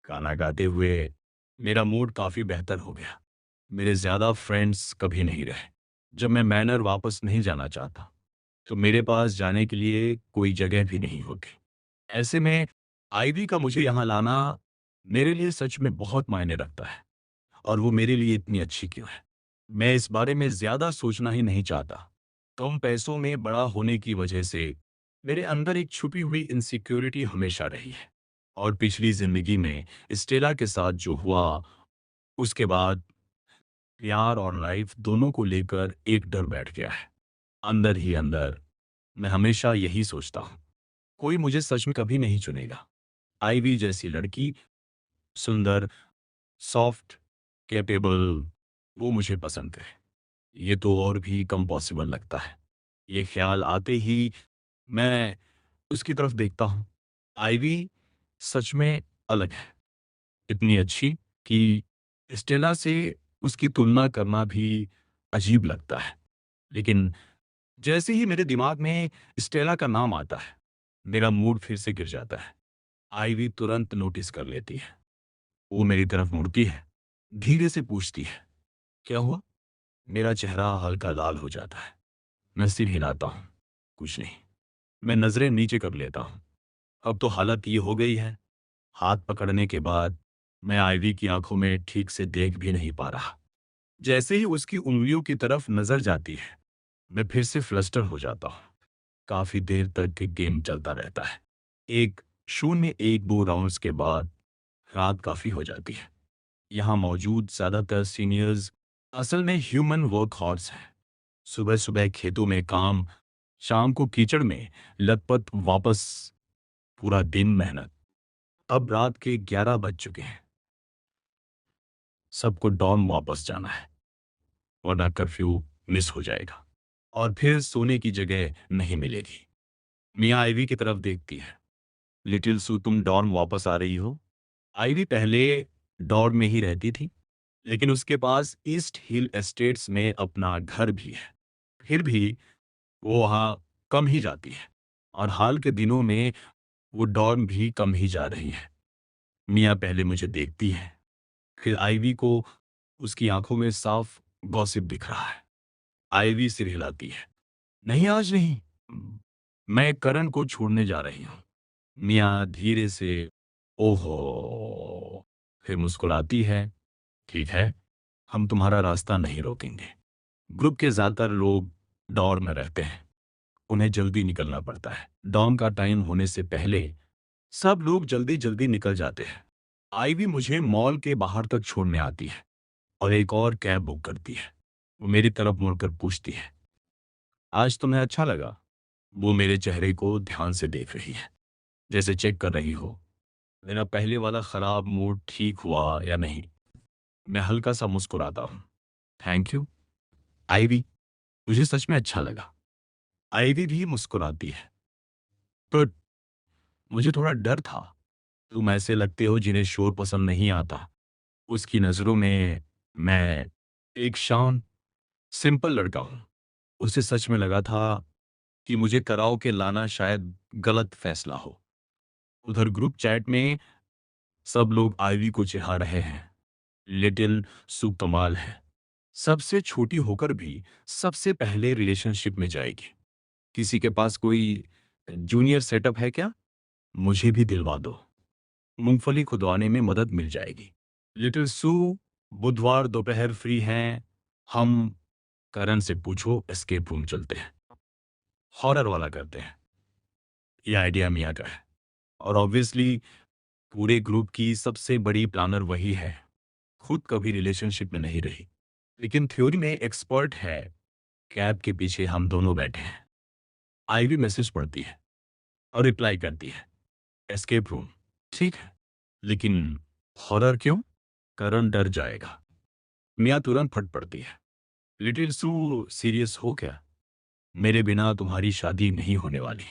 गाना गाते हुए मेरा मूड काफ़ी बेहतर हो गया। मेरे ज़्यादा फ्रेंड्स कभी नहीं रहे। जब मैं मैनर वापस नहीं जाना चाहता, तो मेरे पास जाने के लिए कोई जगह भी नहीं होती। ऐसे में आईवी का मुझे यहाँ लाना मेरे लिए सच में बहुत मायने रखता है। और वो मेरे लिए इतनी अच्छी क्यों है? मैं इस बारे में ज़्यादा सोचना ही नहीं चाहता। कम पैसों में बड़ा होने की वजह से मेरे अंदर एक छुपी हुई इनसिक्योरिटी हमेशा रही है। और पिछली ज़िंदगी में स्टेला के साथ जो हुआ, उसके बाद प्यार और लाइफ दोनों को लेकर एक डर बैठ गया है। अंदर ही अंदर मैं हमेशा यही सोचता हूँ, कोई मुझे सच में कभी नहीं चुनेगा। आईवी जैसी लड़की, सुंदर, सॉफ्ट, कैपेबल, वो मुझे पसंद है। ये तो और भी कम पॉसिबल लगता है। ये ख्याल आते ही मैं उसकी तरफ देखता हूँ। आईवी सच में अलग है, इतनी अच्छी कि स्टेला से उसकी तुलना करना भी अजीब लगता है। लेकिन जैसे ही मेरे दिमाग में स्टेला का नाम आता है, मेरा मूड फिर से गिर जाता है। आईवी तुरंत नोटिस कर लेती है। वो मेरी तरफ मुड़ती है, धीरे से पूछती है, क्या हुआ? मेरा चेहरा हल्का लाल हो जाता है। मैं सिर हिलाता हूँ, कुछ नहीं। मैं नजरें नीचे कर लेता हूँ। अब तो हालत ये हो गई है, हाथ पकड़ने के बाद मैं आईवी की आंखों में ठीक से देख भी नहीं पा रहा। जैसे ही उसकी उंगलियों की तरफ नजर जाती है, मैं फिर से फ्लस्टर हो जाता हूँ। काफी देर तक ये गेम चलता रहता है। एक शून्य एक दो राउंड्स के बाद रात काफी हो जाती है। यहाँ मौजूद ज्यादातर सीनियर्स असल में ह्यूमन वर्क हॉर्स हैं। सुबह सुबह खेतों में काम, शाम को कीचड़ में लथपथ, वापस पूरा दिन मेहनत। अब रात के 11 बज चुके हैं, सबको डॉर्म वापस जाना है, वरना कर्फ्यू मिस हो जाएगा और फिर सोने की जगह नहीं मिलेगी। मियाँ आईवी की तरफ देखती है, लिटिल सू तुम डॉर्म वापस आ रही हो? आईवी पहले डॉर्म में ही रहती थी, लेकिन उसके पास ईस्ट हिल एस्टेट्स में अपना घर भी है। फिर भी वो वहाँ कम ही जाती है और हाल के दिनों में वो डॉर्म भी कम ही जा रही है। मिया पहले मुझे देखती है, फिर आईवी को। उसकी आंखों में साफ गॉसिप दिख रहा है। आईवी सिर हिलाती है। नहीं, आज नहीं। मैं करण को छोड़ने जा रही हूँ। मिया धीरे से ओहो फिर मुस्कुराती है। ठीक है, हम तुम्हारा रास्ता नहीं रोकेंगे। ग्रुप के ज्यादातर लोग डॉर्म में रहते हैं। उन्हें जल्दी निकलना पड़ता है। डॉर्म का टाइम होने से पहले सब लोग जल्दी जल्दी निकल जाते हैं। आईवी मुझे मॉल के बाहर तक छोड़ने आती है और एक और कैब बुक करती है। वो मेरी तरफ मुड़कर पूछती है, आज तुम्हें अच्छा लगा? वो मेरे चेहरे को ध्यान से देख रही है, जैसे चेक कर रही हो मेरा पहले वाला खराब मूड ठीक हुआ या नहीं। मैं हल्का सा मुस्कुराता हूँ। थैंक यू आईवी, मुझे सच में अच्छा लगा। आईवी भी मुस्कुराती है। पर मुझे थोड़ा डर था। तुम ऐसे लगते हो जिन्हें शोर पसंद नहीं आता। उसकी नजरों में मैं एक शांत सिंपल लड़का हूँ। उसे सच में लगा था कि मुझे कराओ के लाना शायद गलत फैसला हो। उधर ग्रुप चैट में सब लोग आईवी को चिढ़ा रहे हैं। लिटिल सु कमाल है, सबसे छोटी होकर भी सबसे पहले रिलेशनशिप में जाएगी। किसी के पास कोई जूनियर सेटअप है क्या? मुझे भी दिलवा दो, मूंगफली खुदवाने में मदद मिल जाएगी। लिटिल सू, बुधवार दोपहर फ्री हैं हम? करण से पूछो, एस्केप रूम चलते हैं, हॉरर वाला करते हैं। ये आइडिया मिया का है और ऑब्वियसली पूरे ग्रुप की सबसे बड़ी प्लानर वही है। खुद कभी रिलेशनशिप में नहीं रही, लेकिन थ्योरी में एक्सपर्ट है। कैब के पीछे हम दोनों बैठे हैं। आईवी मैसेज पढ़ती है और रिप्लाई करती है, एस्केप रूम ठीक है, लेकिन हॉरर क्यों? करण डर जाएगा। मिया तुरंत फट पड़ती है, लिटिल सू सीरियस हो क्या? मेरे बिना तुम्हारी शादी नहीं होने वाली।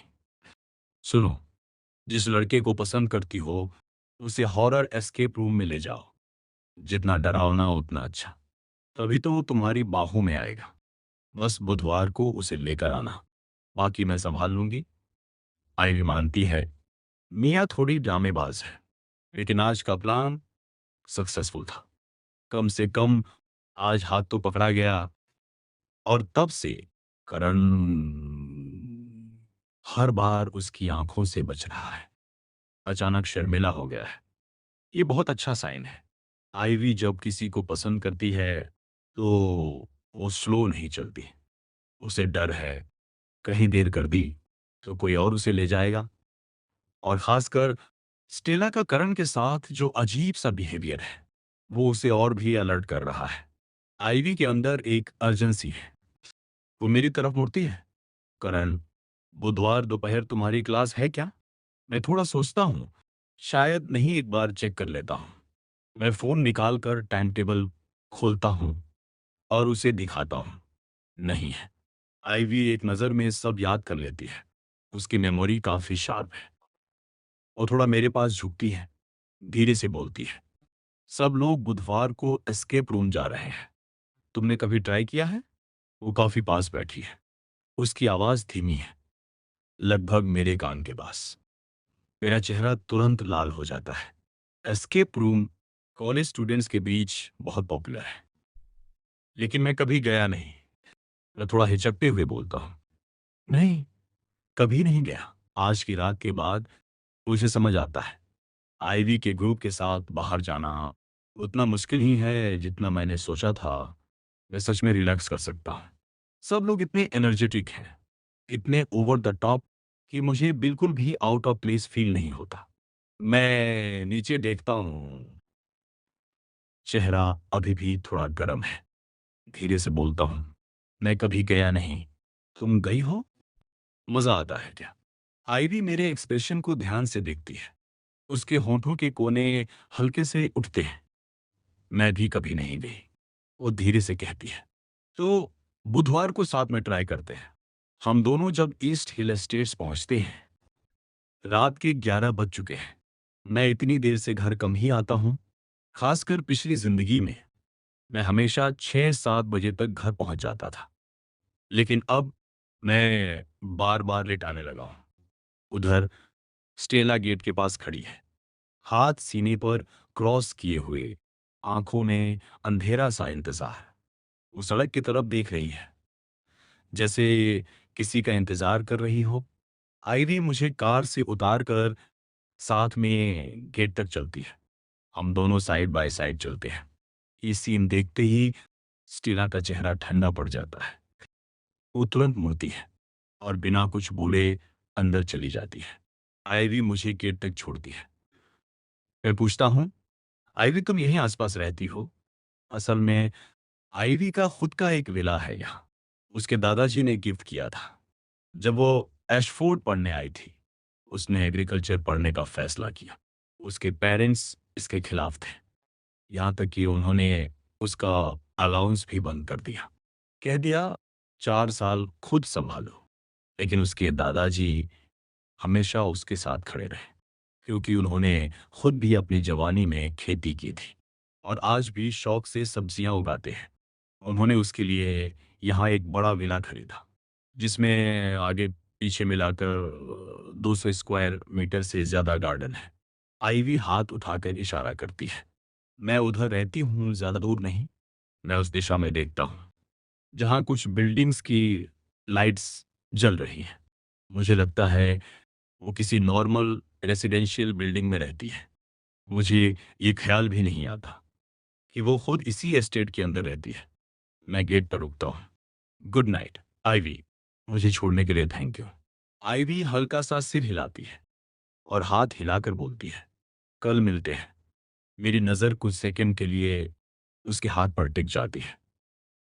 सुनो, जिस लड़के को पसंद करती हो उसे हॉरर एस्केप रूम में ले जाओ। जितना डरावना उतना अच्छा। तभी तो वो तुम्हारी बाहों में आएगा। बस बुधवार को उसे लेकर आना, बाकी मैं संभाल लूंगी। आईवी मानती है। मिया थोड़ी ड्रामेबाज है, लेकिन आज का प्लान सक्सेसफुल था। कम से कम आज हाथ तो पकड़ा गया। और तब से करण हर बार उसकी आंखों से बच रहा है। अचानक शर्मिला हो गया है। ये बहुत अच्छा साइन है। आईवी जब किसी को पसंद करती है तो वो स्लो नहीं चलती। उसे डर है, कहीं देर कर दी तो कोई और उसे ले जाएगा। और खासकर स्टेला का करण के साथ जो अजीब सा बिहेवियर है, वो उसे और भी अलर्ट कर रहा है। आईवी के अंदर एक अर्जेंसी है। वो मेरी तरफ मुड़ती है। करण, बुधवार दोपहर तुम्हारी क्लास है क्या? मैं थोड़ा सोचता हूँ, शायद नहीं, एक बार चेक कर लेता हूँ। मैं फोन निकाल कर टाइम टेबल खोलता हूँ और उसे दिखाता हूँ। नहीं है। आईवी एक नज़र में सब याद कर लेती है। उसकी मेमोरी काफी शार्प है। और थोड़ा मेरे पास झुकती है, धीरे से बोलती है, सब लोग बुधवार को एस्केप रूम जा रहे हैं, तुमने कभी ट्राई किया है? वो काफी पास बैठी है। उसकी आवाज धीमी है, लगभग मेरे कान के पास। मेरा चेहरा तुरंत लाल हो जाता है। एस्केप रूम कॉलेज स्टूडेंट्स के बीच बहुत पॉपुलर है, लेकिन मैं कभी गया नहीं। मैं थोड़ा हिचकते हुए बोलता हूँ, नहीं, कभी नहीं गया। आज की रात के बाद मुझे समझ आता है, आईवी के ग्रुप के साथ बाहर जाना उतना मुश्किल ही है जितना मैंने सोचा था। मैं सच में रिलैक्स कर सकता हूँ। सब लोग इतने एनर्जेटिक हैं, इतने ओवर द टॉप कि मुझे बिल्कुल भी आउट ऑफ प्लेस फील नहीं होता। मैं नीचे देखता हूँ, चेहरा अभी भी थोड़ा गर्म है। धीरे से बोलता हूँ, मैं कभी गया नहीं, तुम गई हो? मजा आता है क्या? आईवी मेरे एक्सप्रेशन को ध्यान से देखती है। उसके होंठों के कोने हल्के से उठते हैं। मैं भी कभी नहीं गई, वो धीरे से कहती है। तो बुधवार को साथ में ट्राई करते हैं। हम दोनों जब ईस्ट हिल एस्टेट्स पहुंचते हैं, रात के 11 बज चुके हैं। मैं इतनी देर से घर कम ही आता हूँ। खासकर पिछली जिंदगी में मैं हमेशा 6-7 बजे तक घर पहुंच जाता था, लेकिन अब मैं बार बार लेट आने लगा हूँ। उधर स्टेला गेट के पास खड़ी है, हाथ सीने पर क्रॉस किए हुए, आंखों में अंधेरा सा इंतजार। वो सड़क की तरफ देख रही है, जैसे किसी का इंतजार कर रही हो। आईवी मुझे कार से उतार कर साथ में गेट तक चलती है। हम दोनों साइड बाय साइड चलते हैं। ये सीन देखते ही स्टीला का चेहरा ठंडा पड़ जाता है। वो तुरंत मुड़ती है और बिना कुछ बोले अंदर चली जाती है। आईवी मुझे गेट तक छोड़ती है। मैं पूछता हूँ, आईवी तुम यहीं आसपास रहती हो? असल में आईवी का खुद का एक विला है यहाँ। उसके दादाजी ने गिफ्ट किया था जब वो एशफोर्ड पढ़ने आई थी। उसने एग्रीकल्चर पढ़ने का फैसला किया। उसके पेरेंट्स इसके खिलाफ थे, यहाँ तक कि उन्होंने उसका अलाउंस भी बंद कर दिया। कह दिया 4 साल खुद संभालो। लेकिन उसके दादाजी हमेशा उसके साथ खड़े रहे, क्योंकि उन्होंने खुद भी अपनी जवानी में खेती की थी और आज भी शौक से सब्जियां उगाते हैं। उन्होंने उसके लिए यहाँ एक बड़ा विला खरीदा, जिसमें आगे पीछे मिलाकर 200 स्क्वायर मीटर से ज्यादा गार्डन है। आईवी हाथ उठाकर इशारा करती है। मैं उधर रहती हूँ, ज्यादा दूर नहीं। मैं उस दिशा में देखता हूँ जहाँ कुछ बिल्डिंग्स की लाइट्स जल रही हैं। मुझे लगता है वो किसी नॉर्मल रेसिडेंशियल बिल्डिंग में रहती है। मुझे ये ख्याल भी नहीं आता कि वो खुद इसी एस्टेट के अंदर रहती है। मैं गेट पर रुकता हूँ। Good night Ivy. मुझे छोड़ने के लिए थैंक यू। आईवी हल्का सा सिर हिलाती है और हाथ हिलाकर बोलती है, कल मिलते हैं। मेरी नज़र कुछ सेकंड के लिए उसके हाथ पर टिक जाती है।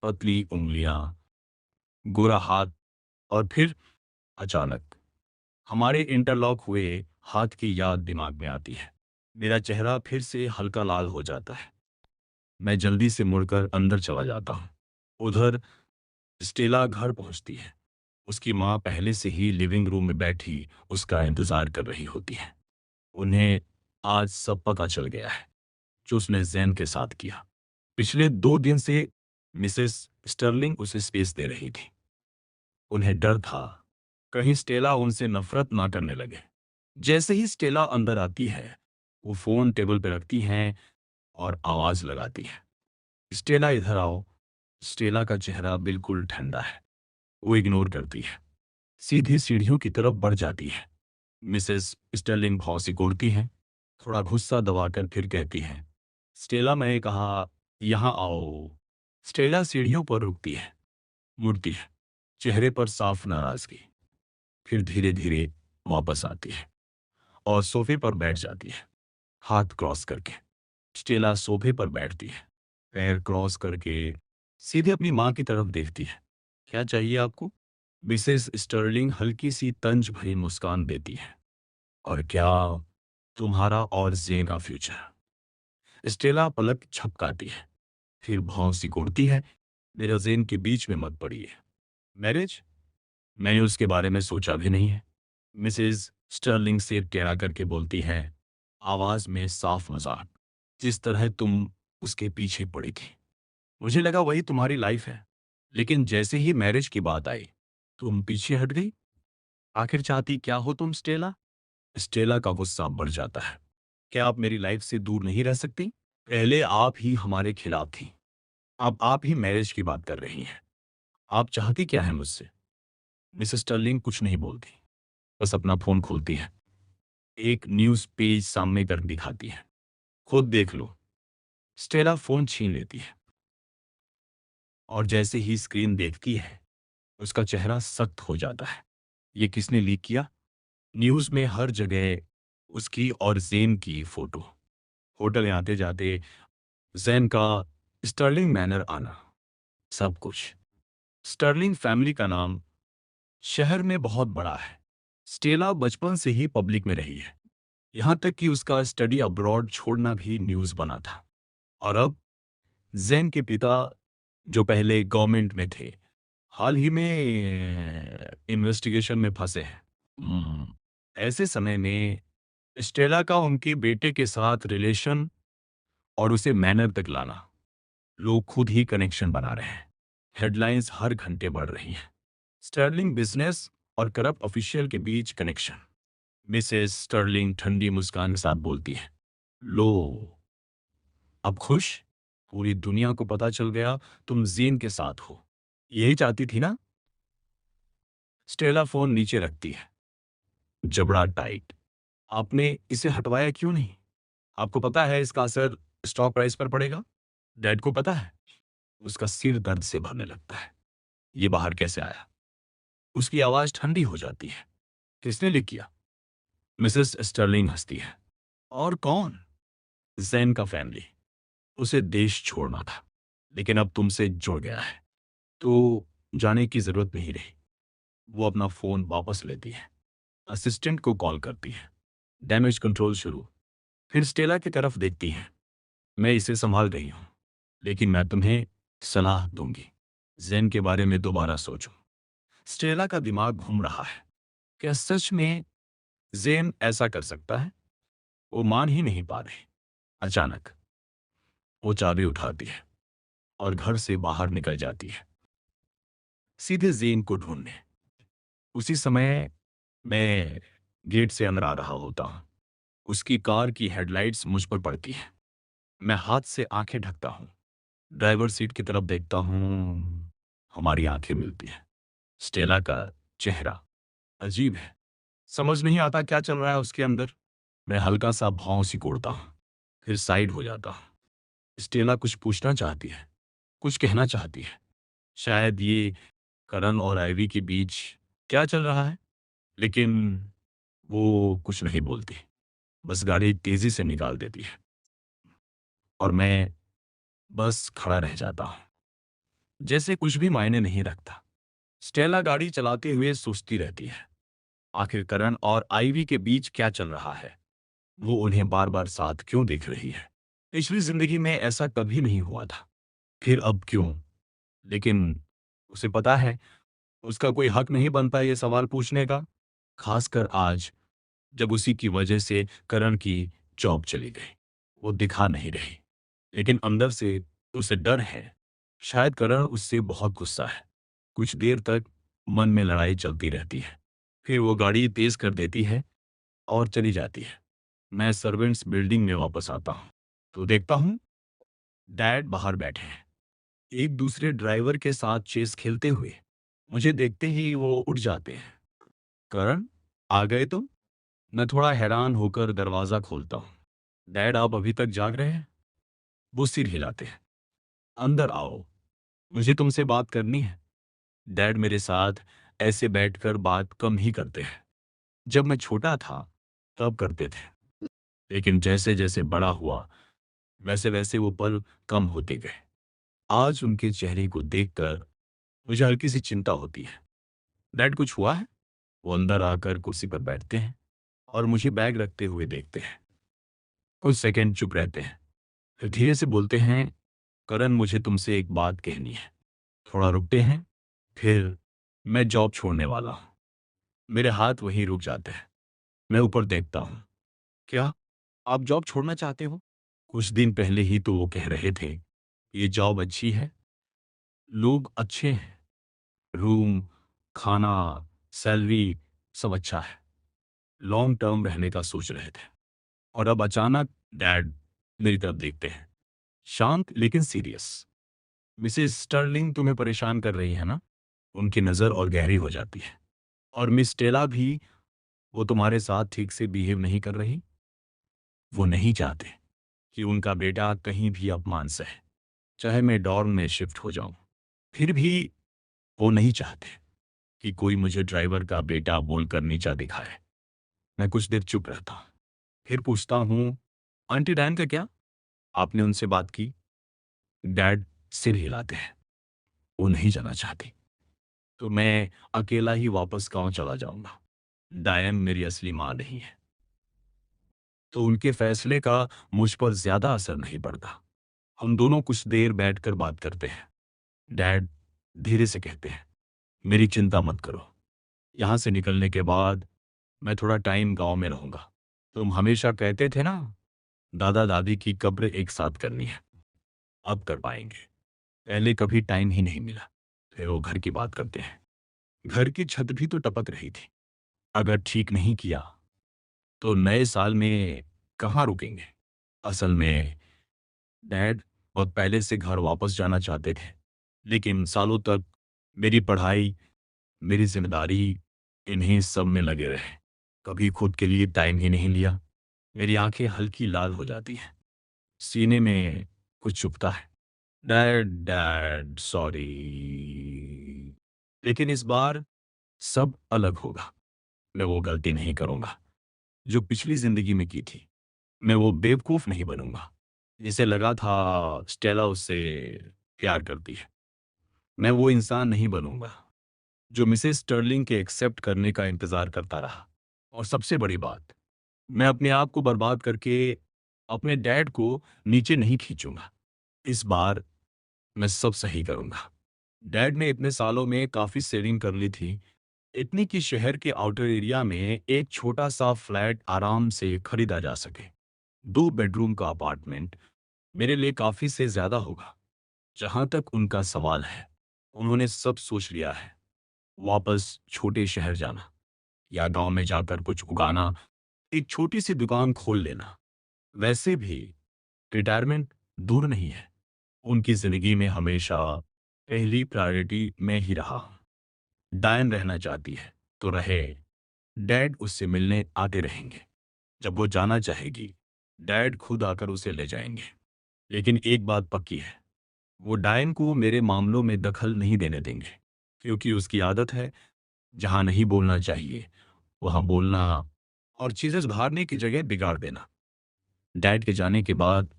पतली उंगलियां, गोरा हाथ, और फिर अचानक हमारे इंटरलॉक हुए हाथ की याद दिमाग में आती है। मेरा चेहरा फिर से हल्का लाल हो जाता है। मैं जल्दी से मुड़कर अंदर चला जाता हूँ। उधर स्टेला घर पहुंचती है। उसकी माँ पहले से ही लिविंग रूम में बैठी उसका इंतजार कर रही होती है। उन्हें आज सब पता चल गया है जो उसने जैन के साथ किया। पिछले 2 दिन से मिसेस स्टर्लिंग उसे स्पेस दे रही थी। उन्हें डर था कहीं स्टेला उनसे नफरत ना करने लगे। जैसे ही स्टेला अंदर आती है, वो फोन टेबल पर रखती हैं और आवाज लगाती है, स्टेला इधर आओ। स्टेला का चेहरा बिल्कुल ठंडा है। वो इग्नोर करती है, सीधी सीढ़ियों की तरफ बढ़ जाती है। मिसेस स्टर्लिंग भाव सिकोड़ती हैं, थोड़ा गुस्सा दबाकर फिर कहती हैं, स्टेला मैंने कहा यहाँ आओ। स्टेला सीढ़ियों पर रुकती है, मुड़ती है, चेहरे पर साफ नाराजगी। फिर धीरे धीरे वापस आती है और सोफे पर बैठ जाती है, हाथ क्रॉस करके। स्टेला सोफे पर बैठती है, पैर क्रॉस करके सीधे अपनी माँ की तरफ देखती है। क्या चाहिए आपको? मिसेस स्टर्लिंग हल्की सी तंज भरी मुस्कान देती है। और क्या तुम्हारा और जेन का फ्यूचर? स्टेला पलक झपकाती है, फिर भौं सिकोड़ती है, मेरे जेन के बीच में मत पड़िए। मैरिज? मैंने उसके बारे में सोचा भी नहीं है। मिसेस स्टर्लिंग सिर टेढ़ा करके बोलती है, आवाज में साफ मजाक। जिस तरह तुम उसके पीछे पड़ी थी, मुझे लगा वही तुम्हारी लाइफ है। लेकिन जैसे ही मैरिज की बात आई, तुम पीछे हट गई। आखिर चाहती क्या हो तुम स्टेला? स्टेला का गुस्सा बढ़ जाता है। क्या आप मेरी लाइफ से दूर नहीं रह सकती? पहले आप ही हमारे खिलाफ थी, अब आप ही मैरिज की बात कर रही हैं। आप चाहती क्या है मुझसे? मिसेस स्टर्लिंग कुछ नहीं बोलती, बस अपना फोन खोलती है, एक न्यूज पेज सामने कर दिखाती है। खुद देख लो। स्टेला फोन छीन लेती है और जैसे ही स्क्रीन देखती है, उसका चेहरा सख्त हो जाता है। ये किसने लीक किया? न्यूज में हर जगह उसकी और जेन की फोटो। होटल में आते जाते जेन का स्टर्लिंग मैनर आना, सब कुछ। स्टर्लिंग फैमिली का नाम शहर में बहुत बड़ा है। स्टेला बचपन से ही पब्लिक में रही है, यहाँ तक कि उसका स्टडी अब्रॉड छोड़ना भी न्यूज बना था। और अब जेन के पिता, जो पहले गवर्नमेंट में थे, हाल ही में इन्वेस्टिगेशन में फंसे हैं। ऐसे समय में स्टेला का उनके बेटे के साथ रिलेशन और उसे मैनर तक लाना, लोग खुद ही कनेक्शन बना रहे हैं। हेडलाइंस हर घंटे बढ़ रही हैं। स्टर्लिंग बिजनेस और करप्ट ऑफिशियल के बीच कनेक्शन। मिसेस स्टर्लिंग ठंडी मुस्कान के साथ बोलती है, लो, अब खुश? पूरी दुनिया को पता चल गया तुम ज़ेन के साथ हो। यही चाहती थी ना? स्टेला फ़ोन नीचे रखती है, जबड़ा टाइट। आपने इसे हटवाया क्यों नहीं? आपको पता है इसका असर स्टॉक प्राइस पर पड़ेगा? डैड को पता है? उसका सिर दर्द से भरने लगता है। ये बाहर कैसे आया? उसकी आवाज़ ठंडी हो जाती है। किसने लीक किया? मिसेस स्टर्लिंग हँसती है। और कौन? ज़ेन का फैमिली। उसे देश छोड़ना था, लेकिन अब तुमसे जुड़ गया है, तो जाने की ज़रूरत नहीं रही। वो अपना फ़ोन वापस लेती है, असिस्टेंट को कॉल करती है। डैमेज कंट्रोल शुरू। फिर स्टेला की तरफ देखती है। मैं इसे संभाल रही हूँ, लेकिन मैं तुम्हें सलाह दूंगी। ज़ेन के बारे में दोबारा सोचो। स्टेला का दिमाग घूम रहा है। क्या सच में ज़ेन ऐसा कर सकता है? वो मान ही नहीं पा रही। अचानक वो चाबी उठाती है और घर से बाहर निकल जाती है, सीधे ज़ेन को ढूंढने। उसी समय मैं गेट से अंदर आ रहा होता हूँ। उसकी कार की हेडलाइट्स मुझ पर पड़ती है। मैं हाथ से आंखें ढकता हूँ, ड्राइवर सीट की तरफ देखता हूँ। हमारी आंखें मिलती हैं। स्टेला का चेहरा अजीब है। समझ नहीं आता क्या चल रहा है उसके अंदर। मैं हल्का सा भौं सिकोड़ता हूँ, फिर साइड हो जाता हूँ। स्टेला कुछ पूछना चाहती है, कुछ कहना चाहती है। शायद ये करण और आइवी के बीच क्या चल रहा है, लेकिन वो कुछ नहीं बोलती। बस गाड़ी तेजी से निकाल देती है और मैं बस खड़ा रह जाता हूँ, जैसे कुछ भी मायने नहीं रखता। स्टेला गाड़ी चलाते हुए सोचती रहती है, आखिर करण और आइवी के बीच क्या चल रहा है। वो उन्हें बार बार साथ क्यों देख रही है? पिछली जिंदगी में ऐसा कभी नहीं हुआ था, फिर अब क्यों? लेकिन उसे पता है उसका कोई हक नहीं बनता ये सवाल पूछने का, खासकर आज जब उसी की वजह से करण की जॉब चली गई। वो दिखा नहीं रही, लेकिन अंदर से उसे डर है। शायद करण उससे बहुत गुस्सा है। कुछ देर तक मन में लड़ाई चलती रहती है, फिर वो गाड़ी तेज कर देती है और चली जाती है। मैं सर्वेंट्स बिल्डिंग में वापस आता हूँ तो देखता हूँ डैड बाहर बैठे हैं, एक दूसरे ड्राइवर के साथ चेस खेलते हुए। मुझे देखते ही वो उठ जाते हैं। करण, आ गए तुम? मैं थोड़ा हैरान होकर दरवाजा खोलता हूँ। डैड, आप अभी तक जाग रहे हैं? वो सिर हिलाते हैं। अंदर आओ, मुझे तुमसे बात करनी है। डैड मेरे साथ ऐसे बैठकर बात कम ही करते हैं। जब मैं छोटा था तब करते थे, लेकिन जैसे जैसे बड़ा हुआ वैसे वैसे वो पल कम होते गए। आज उनके चेहरे को देखकर मुझे हल्की सी चिंता होती है। डैड, कुछ हुआ है? वो अंदर आकर कुर्सी पर बैठते हैं और मुझे बैग रखते हुए देखते हैं। कुछ सेकंड चुप रहते हैं, फिर धीरे से बोलते हैं, करण, मुझे तुमसे एक बात कहनी है। थोड़ा रुकते हैं, फिर, मैं जॉब छोड़ने वाला हूँ। मेरे हाथ वहीं रुक जाते हैं। मैं ऊपर देखता हूँ। क्या आप जॉब छोड़ना चाहते हो? कुछ दिन पहले ही तो वो कह रहे थे ये जॉब अच्छी है, लोग अच्छे हैं, रूम, खाना, सैलरी, सब अच्छा है, लॉन्ग टर्म रहने का सोच रहे थे। और अब अचानक डैड मेरी तरफ देखते हैं, शांत लेकिन सीरियस। मिसेस स्टर्लिंग तुम्हें परेशान कर रही है ना? उनकी नज़र और गहरी हो जाती है। और मिस टेला भी, वो तुम्हारे साथ ठीक से बिहेव नहीं कर रही? वो नहीं चाहते कि उनका बेटा कहीं भी अपमान सहे, चाहे मैं डॉर्म में शिफ्ट हो जाऊं। फिर भी वो नहीं चाहते कि कोई मुझे ड्राइवर का बेटा बोलकर नीचा दिखाए। मैं कुछ देर चुप रहता हूं, फिर पूछता हूँ, आंटी डैन का क्या? आपने उनसे बात की? डैड सिर हिलाते हैं। वो नहीं जाना चाहती, तो मैं अकेला ही वापस गांव चला जाऊंगा। डायन मेरी असली माँ नहीं है, तो उनके फैसले का मुझ पर ज्यादा असर नहीं पड़ता। हम दोनों कुछ देर बैठकर बात करते हैं। डैड धीरे से कहते हैं, मेरी चिंता मत करो। यहाँ से निकलने के बाद मैं थोड़ा टाइम गांव में रहूंगा। तुम हमेशा कहते थे ना, दादा दादी की कब्र एक साथ करनी है। अब कर पाएंगे। पहले कभी टाइम ही नहीं मिला। फिर वो घर की बात करते हैं। घर की छत भी तो टपक रही थी। अगर ठीक नहीं किया तो नए साल में कहाँ रुकेंगे? असल में डैड बहुत पहले से घर वापस जाना चाहते थे, लेकिन सालों तक मेरी पढ़ाई, मेरी ज़िम्मेदारी, इन्हीं सब में लगे रहे। कभी खुद के लिए टाइम ही नहीं लिया। मेरी आँखें हल्की लाल हो जाती हैं। सीने में कुछ चुभता है। Dad, dad, sorry. लेकिन इस बार सब अलग होगा। मैं वो गलती नहीं करूँगा, जो पिछली ज़िंदगी में की थी। मैं वो बेवकूफ़ नहीं बनूँगा, जिसे लगा था स्टेला उससे प्यार करती है। मैं वो इंसान नहीं बनूँगा, जो मिसेस स्टर्लिंग के एक्सेप्ट करने का इंतज़ार करता रहा। और सबसे बड़ी बात, मैं अपने आप को बर्बाद करके अपने डैड को नीचे नहीं खींचूँगा। इस बार मैं सब सही करूँगा। डैड ने इतने सालों में काफ़ी सेविंग कर ली थी, इतनी कि शहर के आउटर एरिया में एक छोटा-सा फ्लैट आराम से खरीदा जा सके। 2 बेडरूम का अपार्टमेंट मेरे लिए काफ़ी से ज़्यादा होगा। जहाँ तक उनका सवाल है, उन्होंने सब सोच लिया है। वापस छोटे शहर जाना या गाँव में जाकर कुछ उगाना, एक छोटी-सी दुकान खोल लेना। वैसे भी रिटायरमेंट दूर नहीं है। उनकी ज़िंदगी में हमेशा पहली प्रायोरिटी मैं ही रहा हूँ। डायन रहना चाहती है, तो रहे। डैड उससे मिलने आते रहेंगे। जब वो जाना चाहेगी, डैड खुद आकर उसे ले जाएंगे। लेकिन एक बात पक्की है, वो डायन को मेरे मामलों में दखल नहीं देने देंगे, क्योंकि उसकी आदत है जहाँ नहीं बोलना चाहिए, वहाँ बोलना और चीज़ें सुधारने की जगह बिगाड़ देना। डैड के जाने के बाद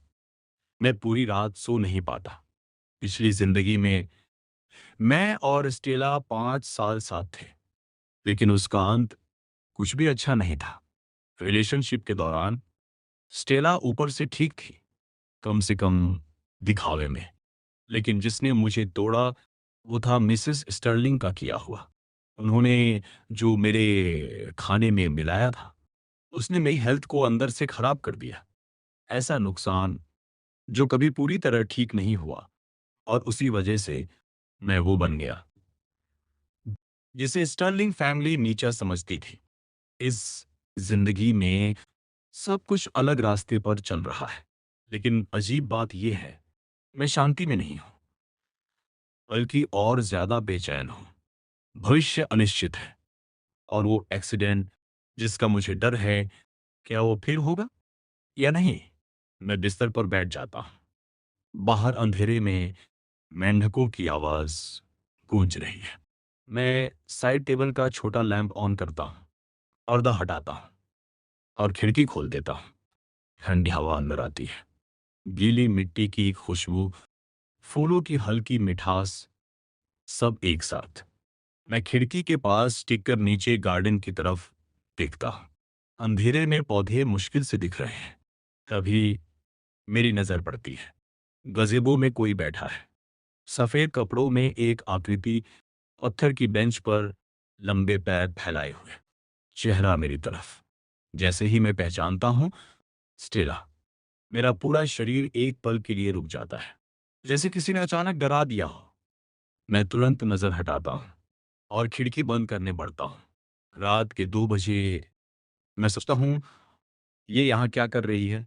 मैं पूरी रात सो नहीं पाता। पिछली ज़िंदगी में मैं और स्टेला 5 साल साथ थे, लेकिन उसका अंत कुछ भी अच्छा नहीं था। रिलेशनशिप के दौरान स्टेला ऊपर से ठीक थी, कम से कम दिखावे में। लेकिन जिसने मुझे तोड़ा, वो था मिसेस स्टर्लिंग का किया हुआ। उन्होंने जो मेरे खाने में मिलाया था, उसने मेरी हेल्थ को अंदर से खराब कर दिया। ऐसा नुकसान जो कभी पूरी तरह ठीक नहीं हुआ, और उसी वजह से मैं वो बन गया जिसे स्टर्लिंग फैमिली नीचा समझती थी। इस जिंदगी में सब कुछ अलग रास्ते पर चल रहा है, लेकिन अजीब बात यह है, मैं शांति में नहीं हूं, बल्कि और ज्यादा बेचैन हूं। भविष्य अनिश्चित है, और वो एक्सीडेंट जिसका मुझे डर है, क्या वो फिर होगा या नहीं? मैं बिस्तर पर बैठ जाता हूं। बाहर अंधेरे में मेंढकों की आवाज गूंज रही है। मैं साइड टेबल का छोटा लैंप ऑन करता हूं, पर्दा हटाता हूं और खिड़की खोल देता हूं। ठंडी हवा अंदर आती है। गीली मिट्टी की खुशबू, फूलों की हल्की मिठास, सब एक साथ। मैं खिड़की के पास टिककर नीचे गार्डन की तरफ देखता हूं। अंधेरे में पौधे मुश्किल से दिख रहे हैं। तभी मेरी नजर पड़ती है। गज़ेबो में कोई बैठा है, सफेद कपड़ों में एक आकृति, पत्थर की बेंच पर लंबे पैर फैलाए हुए, चेहरा मेरी तरफ। जैसे ही मैं पहचानता हूं स्टेला, मेरा पूरा शरीर एक पल के लिए रुक जाता है, जैसे किसी ने अचानक डरा दिया हो। मैं तुरंत नजर हटाता हूं और खिड़की बंद करने बढ़ता हूं। रात के 2 बजे। मैं सोचता हूं, ये यहाँ क्या कर रही है?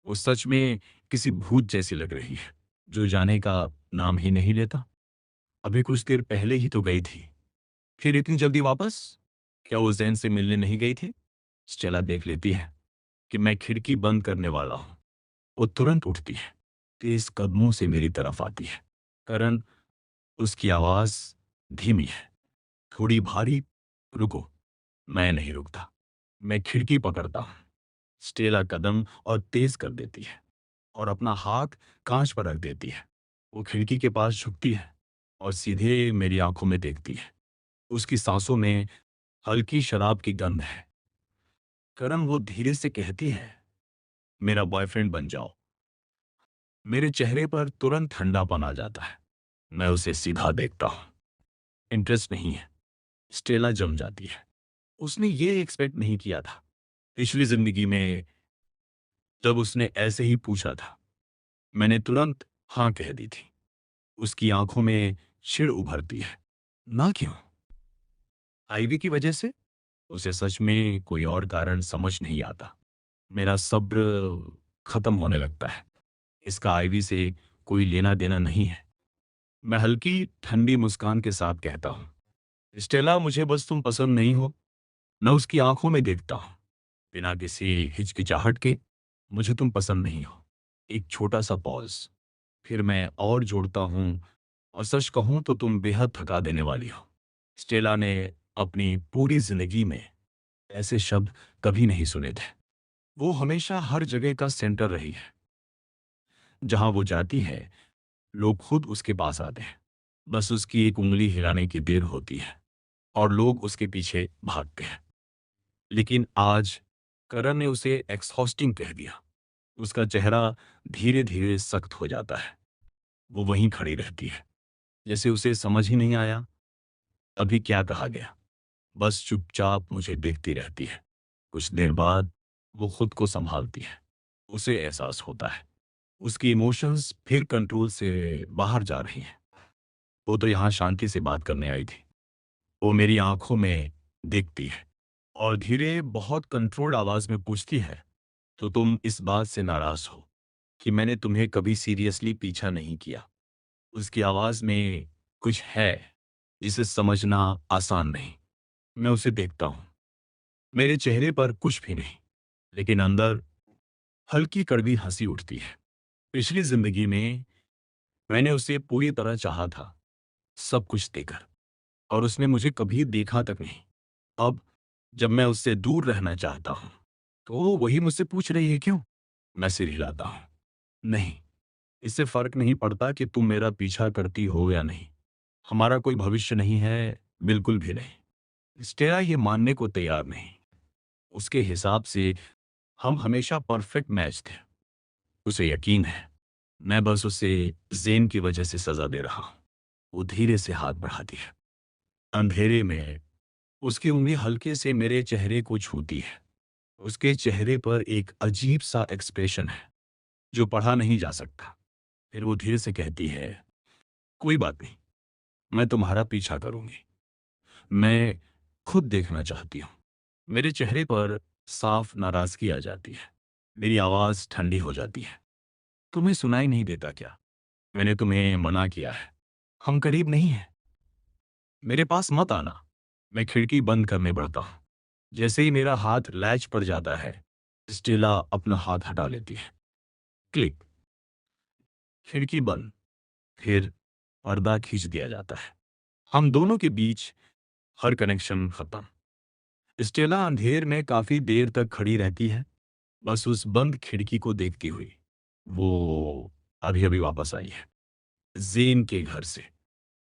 वो सच में किसी भूत जैसी लग रही है, जो जाने का नाम ही नहीं लेता। अभी कुछ देर पहले ही तो गई थी, फिर इतनी जल्दी वापस? क्या वो जैन से मिलने नहीं गई थी? स्टेला देख लेती है कि मैं खिड़की बंद करने वाला हूं। वो तुरंत उठती है, तेज कदमों से मेरी तरफ आती है। करण, उसकी आवाज धीमी है, थोड़ी भारी। रुको। मैं नहीं रुकता। मैं खिड़की पकड़ता हूं। स्टेला कदम और तेज कर देती है और अपना हाथ कांच पर रख देती है। वो खिड़की के पास झुकती है और सीधे मेरी आंखों में देखती है। उसकी सांसों में हल्की शराब की गंध है। करण, वो धीरे से कहती है, मेरा बॉयफ्रेंड बन जाओ। मेरे चेहरे पर तुरंत ठंडापन आ जाता है। मैं उसे सीधा देखता हूं। इंटरेस्ट नहीं है। स्टेला जम जाती है। उसने ये एक्सपेक्ट नहीं किया था। पिछली जिंदगी में जब उसने ऐसे ही पूछा था, मैंने तुरंत हाँ कह दी थी। उसकी आंखों में चिढ़ उभरती है। ना क्यों? आईवी की वजह से? उसे सच में कोई और कारण समझ नहीं आता। मेरा सब्र खत्म होने लगता है। इसका आईवी से कोई लेना देना नहीं है। मैं हल्की ठंडी मुस्कान के साथ कहता हूँ, स्टेला, मुझे बस तुम पसंद नहीं हो। मैं उसकी आंखों में देखता हूँ, बिना किसी हिचकिचाहट के, मुझे तुम पसंद नहीं हो। एक छोटा सा पॉज, फिर मैं और जोड़ता हूँ, और सच कहूं तो तुम बेहद थका देने वाली हो। स्टेला ने अपनी पूरी जिंदगी में ऐसे शब्द कभी नहीं सुने थे। वो हमेशा हर जगह का सेंटर रही है। जहां वो जाती है, लोग खुद उसके पास आते हैं। बस उसकी एक उंगली हिलाने की देर होती है और लोग उसके पीछे भागते हैं। लेकिन आज करण ने उसे एक्सहॉस्टिंग कह दिया। उसका चेहरा धीरे धीरे सख्त हो जाता है। वो वहीं खड़ी रहती है, जैसे उसे समझ ही नहीं आया अभी क्या कहा गया। बस चुपचाप मुझे देखती रहती है। कुछ देर बाद वो खुद को संभालती है। उसे एहसास होता है उसकी इमोशंस फिर कंट्रोल से बाहर जा रही हैं। वो तो यहाँ शांति से बात करने आई थी। वो मेरी आंखों में देखती है और धीरे बहुत कंट्रोल्ड आवाज में पूछती है, तो तुम इस बात से नाराज हो कि मैंने तुम्हें कभी सीरियसली पीछा नहीं किया? उसकी आवाज में कुछ है जिसे समझना आसान नहीं। मैं उसे देखता हूं, मेरे चेहरे पर कुछ भी नहीं, लेकिन अंदर हल्की कड़वी हंसी उठती है। पिछली जिंदगी में मैंने उसे पूरी तरह चाहा था, सब कुछ देकर, और उसने मुझे कभी देखा तक नहीं। अब जब मैं उससे दूर रहना चाहता हूं, तो वही मुझसे पूछ रही है क्यों? मैं सिर हिलाता हूं, नहीं, इससे फर्क नहीं पड़ता कि तुम मेरा पीछा करती हो या नहीं। हमारा कोई भविष्य नहीं है, बिल्कुल भी नहीं। स्टेरा ये मानने को तैयार नहीं। उसके हिसाब से हम हमेशा परफेक्ट मैच थे। उसे यकीन है मैं बस उसे जेन की वजह से सजा दे रहा हूं। वो धीरे से हाथ बढ़ाती है। अंधेरे में उसकी उंगली हल्के से मेरे चेहरे को छूती है। उसके चेहरे पर एक अजीब सा एक्सप्रेशन है जो पढ़ा नहीं जा सकता। फिर वो धीरे से कहती है, कोई बात नहीं, मैं तुम्हारा पीछा करूंगी। मैं खुद देखना चाहती हूँ। मेरे चेहरे पर साफ नाराजगी आ जाती है। मेरी आवाज ठंडी हो जाती है। तुम्हें सुनाई नहीं देता क्या? मैंने तुम्हें मना किया है। हम करीब नहीं हैं। मेरे पास मत आना। मैं खिड़की बंद करने बढ़ता हूँ। जैसे ही मेरा हाथ लैच पर जाता है, स्टेला अपना हाथ हटा लेती है। क्लिक। खिड़की बंद। फिर पर्दा खींच दिया जाता है। हम दोनों के बीच हर कनेक्शन खत्म। स्टेला अंधेर में काफी देर तक खड़ी रहती है, बस उस बंद खिड़की को देखती हुई। वो अभी अभी वापस आई है, जेन के घर से।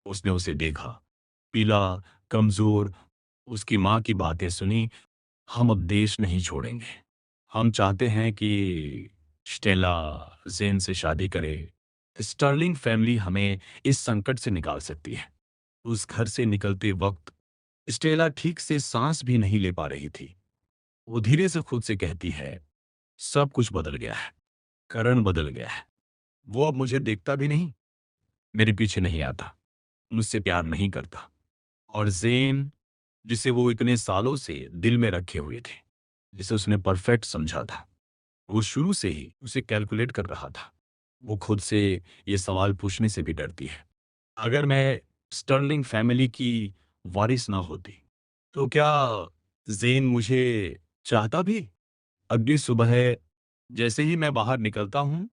उसने उसे देखा, पीला, कमजोर। उसकी माँ की बातें सुनी, हम अब देश नहीं छोड़ेंगे। हम चाहते हैं कि स्टेला जेन से शादी करे। स्टर्लिंग फैमिली हमें इस संकट से निकाल सकती है। उस घर से निकलते वक्त स्टेला ठीक से सांस भी नहीं ले पा रही थी। वो धीरे से खुद से कहती है, सब कुछ बदल गया है। करण बदल गया है। वो अब मुझे देखता भी नहीं, मेरे पीछे नहीं आता, मुझसे प्यार नहीं करता। और जेन, जिसे वो इतने सालों से दिल में रखे हुए थे, जिसे उसने परफेक्ट समझा था, वो शुरू से ही उसे कैलकुलेट कर रहा था। वो खुद से ये सवाल पूछने से भी डरती है, अगर मैं स्टर्लिंग फैमिली की वारिस ना होती, तो क्या जेन मुझे चाहता भी? अगली सुबह जैसे ही मैं बाहर निकलता हूँ,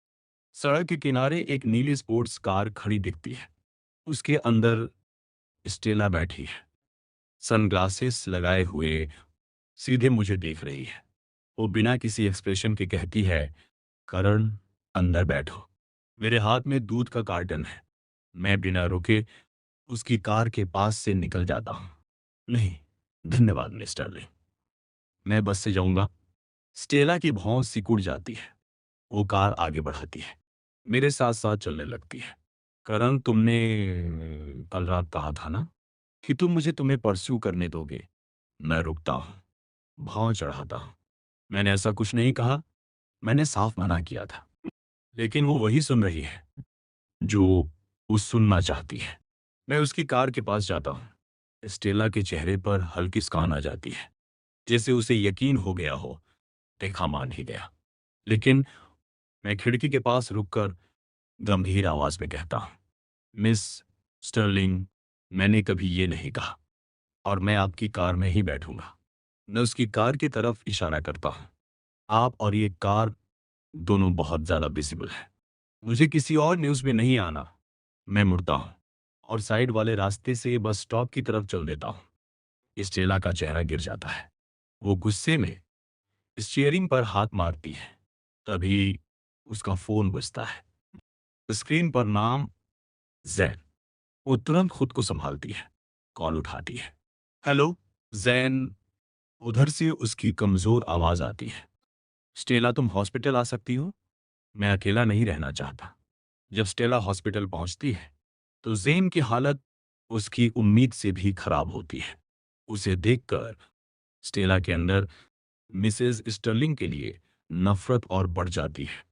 सड़क के किनारे एक नीली स्पोर्ट्स कार खड़ी दिखती है। उसके अंदर स्टेला बैठी है, सनग्लासेस लगाए हुए, सीधे मुझे देख रही है। वो बिना किसी एक्सप्रेशन के कहती है, करण, अंदर बैठो। मेरे हाथ में दूध का कार्टन है। मैं बिना रुके उसकी कार के पास से निकल जाता हूँ। नहीं, धन्यवाद मिस्टर ले, मैं बस से जाऊंगा। स्टेला की भौं सिकुड़ जाती है। वो कार आगे बढ़ाती है, मेरे साथ साथ चलने लगती है। करण, तुमने कल रात कहा था ना कि तुम मुझे तुम्हें परस्यू करने दोगे। मैं रुकता हूँ, भौं चढ़ाता हूँ। मैंने ऐसा कुछ नहीं कहा, मैंने साफ मना किया था। लेकिन वो वही सुन रही है जो वो सुनना चाहती है। मैं उसकी कार के पास जाता हूँ। स्टेला के चेहरे पर हल्की मुस्कान आ जाती है। जैसे उसे यकीन हो गया हो। रेखा मान ही गया। लेकिन मैं खिड़की के पास रुककर गंभीर आवाज में कहता हूं, मिस स्टर्लिंग, मैंने कभी ये नहीं कहा और मैं आपकी कार में ही बैठूंगा। मैं उसकी कार की तरफ इशारा करता हूं। आप और ये कार दोनों बहुत ज्यादा विजिबल है। मुझे किसी और न्यूज में नहीं आना। मैं मुड़ता हूं और साइड वाले रास्ते से बस स्टॉप की तरफ चल देता हूं। स्टेला का चेहरा गिर जाता है। वो गुस्से में स्टीयरिंग पर हाथ मारती है। तभी उसका फोन बजता है। स्क्रीन पर नाम जैन। वो तुरंत खुद को संभालती है, कॉल उठाती है। हेलो जैन। उधर से उसकी कमजोर आवाज आती है। स्टेला, तुम हॉस्पिटल आ सकती हो? मैं अकेला नहीं रहना चाहता। जब स्टेला हॉस्पिटल पहुंचती है तो जेन की हालत उसकी उम्मीद से भी खराब होती है। उसे देखकर स्टेला के अंदर मिसेस स्टर्लिंग के लिए नफरत और बढ़ जाती है।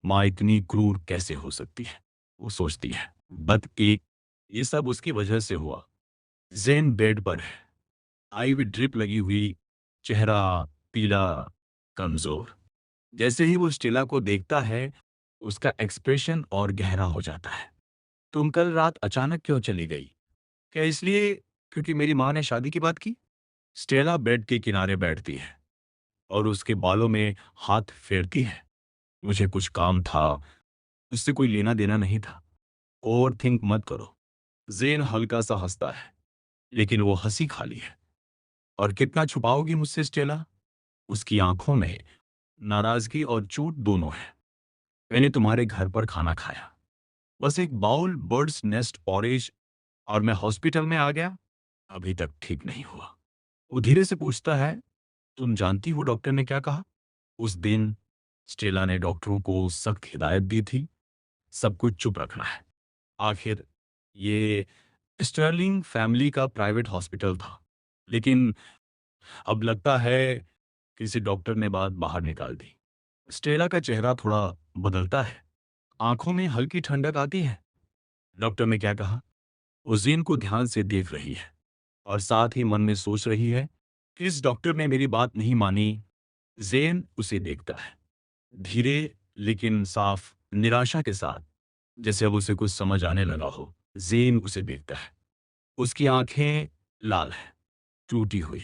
माँ इतनी क्रूर कैसे हो सकती है, वो सोचती है। बल्कि ये सब उसकी वजह से हुआ। जेन बेड पर है, आईवी ड्रिप लगी हुई, चेहरा पीला, कमजोर। जैसे ही वो स्टेला को देखता है उसका एक्सप्रेशन और गहरा हो जाता है। तुम कल रात अचानक क्यों चली गई? क्या इसलिए क्योंकि मेरी माँ ने शादी की बात की? स्टेला बेड के किनारे बैठती है और उसके बालों में हाथ फेरती है। मुझे कुछ काम था, उससे कोई लेना देना नहीं था। ओवर थिंक मत करो। जेन हल्का सा हंसता है, लेकिन वो हंसी खाली है। और कितना छुपाओगी मुझसे स्टेला? उसकी आंखों में नाराजगी और चोट दोनों है। मैंने तुम्हारे घर पर खाना खाया, बस एक बाउल बर्ड्स नेस्ट पॉरेज, और मैं हॉस्पिटल में आ गया। अभी तक ठीक नहीं हुआ। वो धीरे से पूछता है, तुम जानती हो डॉक्टर ने क्या कहा? उस दिन स्टेला ने डॉक्टरों को सख्त हिदायत दी थी, सब कुछ चुप रखना है। आखिर ये स्टर्लिंग फैमिली का प्राइवेट हॉस्पिटल था। लेकिन अब लगता है किसी डॉक्टर ने बात बाहर निकाल दी। स्टेला का चेहरा थोड़ा बदलता है, आंखों में हल्की ठंडक आती है। डॉक्टर ने क्या कहा? वो जीन को ध्यान से देख रही है और साथ ही मन में सोच रही है, इस डॉक्टर ने मेरी बात नहीं मानी। जेन उसे देखता है, धीरे लेकिन साफ निराशा के साथ, जैसे अब उसे कुछ समझ आने लगा हो। जेन उसे देखता है, उसकी आंखें लाल हैं, टूटी हुई।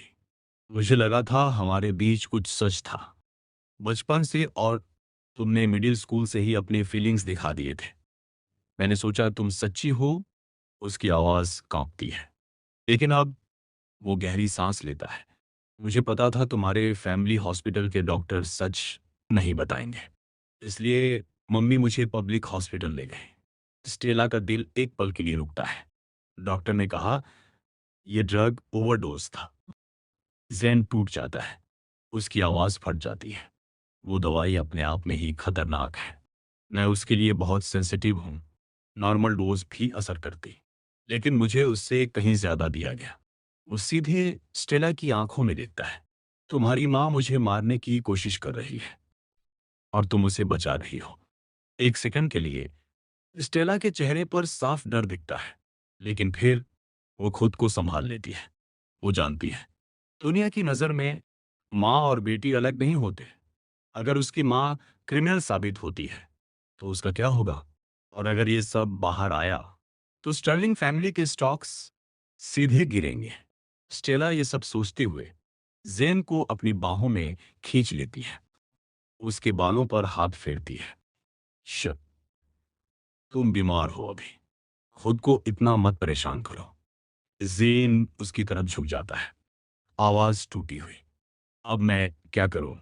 मुझे लगा था हमारे बीच कुछ सच था, बचपन से, और तुमने मिडिल स्कूल से ही अपने फीलिंग्स दिखा दिए थे। मैंने सोचा तुम सच्ची हो। उसकी आवाज कांपती है, लेकिन अब वो गहरी सांस लेता है। मुझे पता था तुम्हारे फैमिली हॉस्पिटल के डॉक्टर सच नहीं बताएंगे, इसलिए मम्मी मुझे पब्लिक हॉस्पिटल ले गए। स्टेला का दिल एक पल के लिए रुकता है। डॉक्टर ने कहा यह ड्रग ओवरडोज था। जैन टूट जाता है, उसकी आवाज फट जाती है। वो दवाई अपने आप में ही खतरनाक है। मैं उसके लिए बहुत सेंसिटिव हूँ। नॉर्मल डोज भी असर करती, लेकिन मुझे उससे कहीं ज्यादा दिया गया। वो सीधे स्टेला की आंखों में देखता है। तुम्हारी माँ मुझे मारने की कोशिश कर रही है और तुम उसे बचा रही हो। एक सेकंड के लिए स्टेला के चेहरे पर साफ डर दिखता है, लेकिन फिर वो खुद को संभाल लेती है। वो जानती है दुनिया की नजर में माँ और बेटी अलग नहीं होते। अगर उसकी माँ क्रिमिनल साबित होती है तो उसका क्या होगा? और अगर ये सब बाहर आया तो स्टर्लिंग फैमिली के स्टॉक्स सीधे गिरेंगे। स्टेला ये सब सोचते हुए जेन को अपनी बाहों में खींच लेती है, उसके बालों पर हाथ फेरती है। श, तुम बीमार हो अभी, खुद को इतना मत परेशान करो। जेन उसकी तरफ झुक जाता है, आवाज टूटी हुई। अब मैं क्या करूं?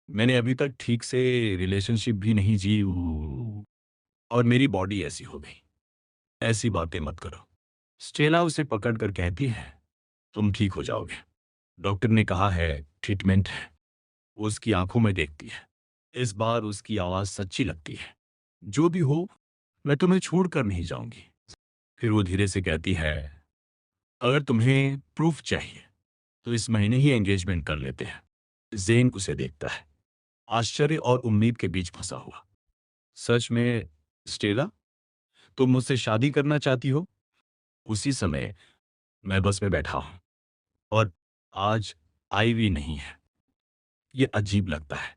मैंने अभी तक ठीक से रिलेशनशिप भी नहीं जी, और मेरी बॉडी ऐसी हो गई। ऐसी बातें मत करो। स्टेला उसे पकड़कर कहती है, तुम ठीक हो जाओगे। डॉक्टर ने कहा है ट्रीटमेंट है। वो उसकी आंखों में देखती है। इस बार उसकी आवाज सच्ची लगती है। जो भी हो, मैं तुम्हें छोड़कर नहीं जाऊंगी। फिर वो धीरे से कहती है, अगर तुम्हें प्रूफ चाहिए तो इस महीने ही एंगेजमेंट कर लेते हैं। जेन उसे देखता है, आश्चर्य और उम्मीद के बीच फंसा हुआ। सच में स्टेला, तुम मुझसे शादी करना चाहती हो? उसी समय मैं बस में बैठा हूं और आज आईवी नहीं है। ये अजीब लगता है।